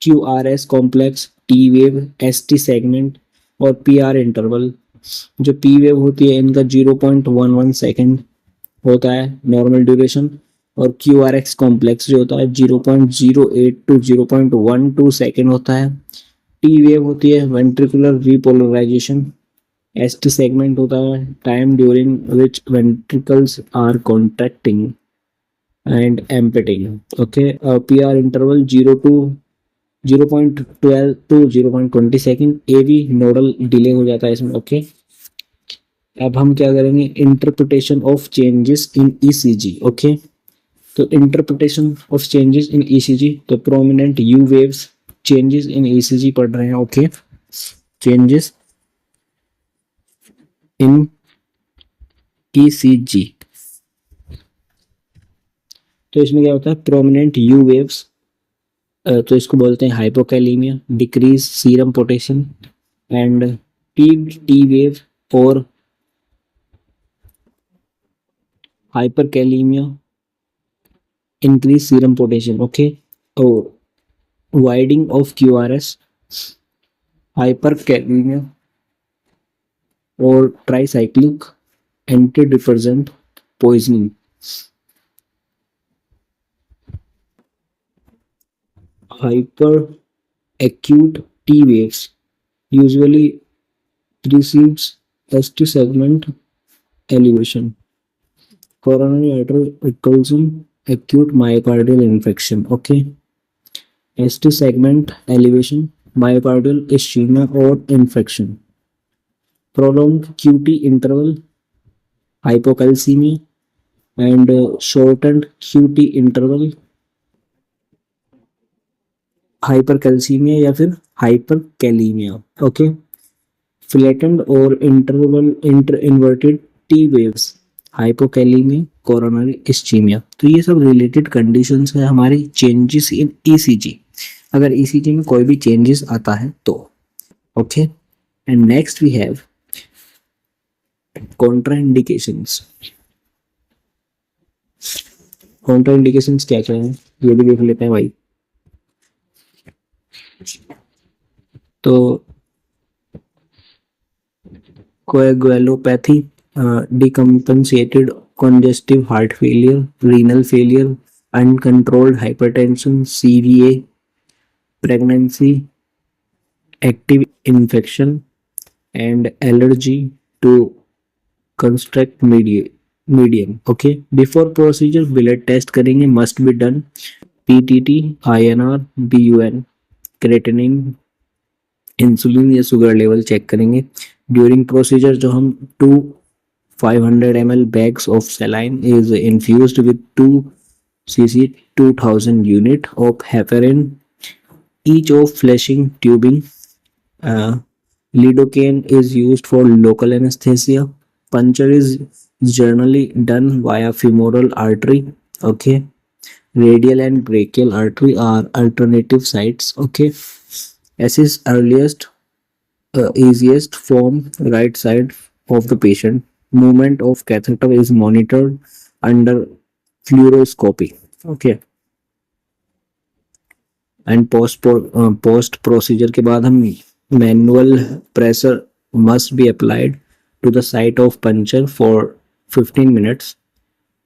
QRS complex, T wave, ST segment और PR इंटरवल। जो P वेव होती है इनका 0.11 सेकेंड होता है नॉर्मल ड्यूरेशन, और QRX कॉम्प्लेक्स जो होता है 0.08 टू 0.12 सेकेंड होता है। T वेव होती है वेंट्रिकुलर रीपोलराइजेशन। ST सेगमेंट होता है time during which ventricles are contracting and emptying. Okay, PR interval 0.12 to 0.20 second. AV nodal delay हो जाता है इसमें। ओके, अब हम क्या करेंगे, interpretation of changes in ECG। Okay, तो interpretation of changes in ECG, तो prominent U waves changes in ECG पढ़ रहे हैं। ओके, चेंजेस इन ECG, तो इसमें क्या होता है, प्रोमिनेंट U वेव्स, तो इसको बोलते हैं hypokalaemia, decrease serum potassium, and peaked T wave और हाइपरकैलीमिया, इंक्रीज सीरम पोटेशियम। ओके, और वाइडिंग ऑफ QRS, हाइपरकैलीमिया और tricyclic anti depressant poisoning. Hyper acute T waves usually precedes ST segment elevation. Coronary artery occlusion, acute myocardial infarction. Okay, ST segment elevation, myocardial ischemia or infection. Prolonged QT interval, hypocalcemia, and shortened QT interval, hypercalcaemia या फिर हाइपरकैलीमिया। Okay, flattened और inverted T waves, hypokalaemia, coronary ischaemia. तो ये सब related conditions है हमारी changes in ECG, अगर ECG में कोई भी चेंजेस आता है तो। Okay, and next we have contraindications. Contraindications क्या क्या है ये भी देख लेते हैं भाई। तो कोएगुएलोपैथी, decompensated congestive heart failure, renal failure, uncontrolled hypertension, CVA, pregnancy, active infection, and allergy to construct medium. Okay, before procedure blood test करेंगे, must be done, PTT, INR, BUN, creatinine, insulin या शुगर लेवल चेक करेंगे। During procedure जो हम 500 ml bags of saline is infused with 2 cc 2000 unit of heparin each of flashing tubing. Lidocaine is used for local anesthesia. Puncture is generally done via femoral artery. Okay, radial and brachial artery are alternative sites. Okay, as is earliest easiest form right side of the patient. Movement of catheter is monitored under fluoroscopy. Okay, and post procedure के बाद हम manual pressure must be applied to the site of puncture for 15 minutes.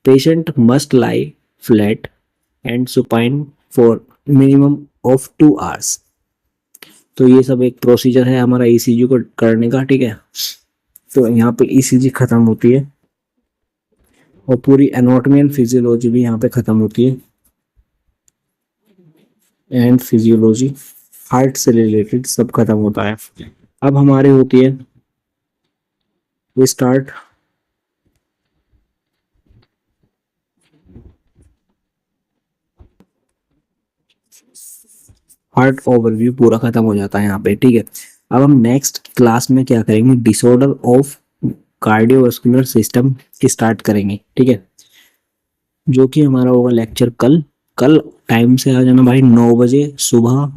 Patient must lie flat and supine for minimum of 2 hours. तो ये सब एक procedure है हमारा ECG को करने का, ठीक है। तो यहाँ पे ECG खत्म होती है और पूरी एनाटॉमी एंड फिजियोलॉजी भी यहाँ पे खत्म होती है। एंड फिजियोलॉजी हार्ट से रिलेटेड सब खत्म होता है। अब हमारे होती है, वी स्टार्ट हार्ट ओवरव्यू पूरा खत्म हो जाता है यहाँ पे, ठीक है। अब हम नेक्स्ट क्लास में क्या करेंगे, disorder of cardiovascular system start करेंगे, ठीक है, जो कि हमारा होगा लेक्चर कल। कल टाइम से आ जाना भाई, 9 बजे सुबह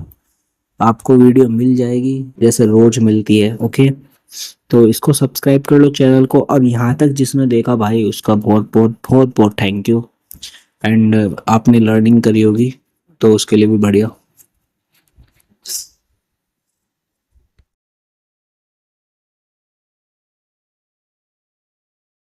आपको वीडियो मिल जाएगी जैसे रोज मिलती है, ओके। तो इसको सब्सक्राइब कर लो चैनल को। अब यहाँ तक जिसने देखा भाई उसका बहुत बहुत बहुत बहुत थैंक यू। एंड आपने लर्निंग करी होगी तो उसके लिए भी बढ़िया।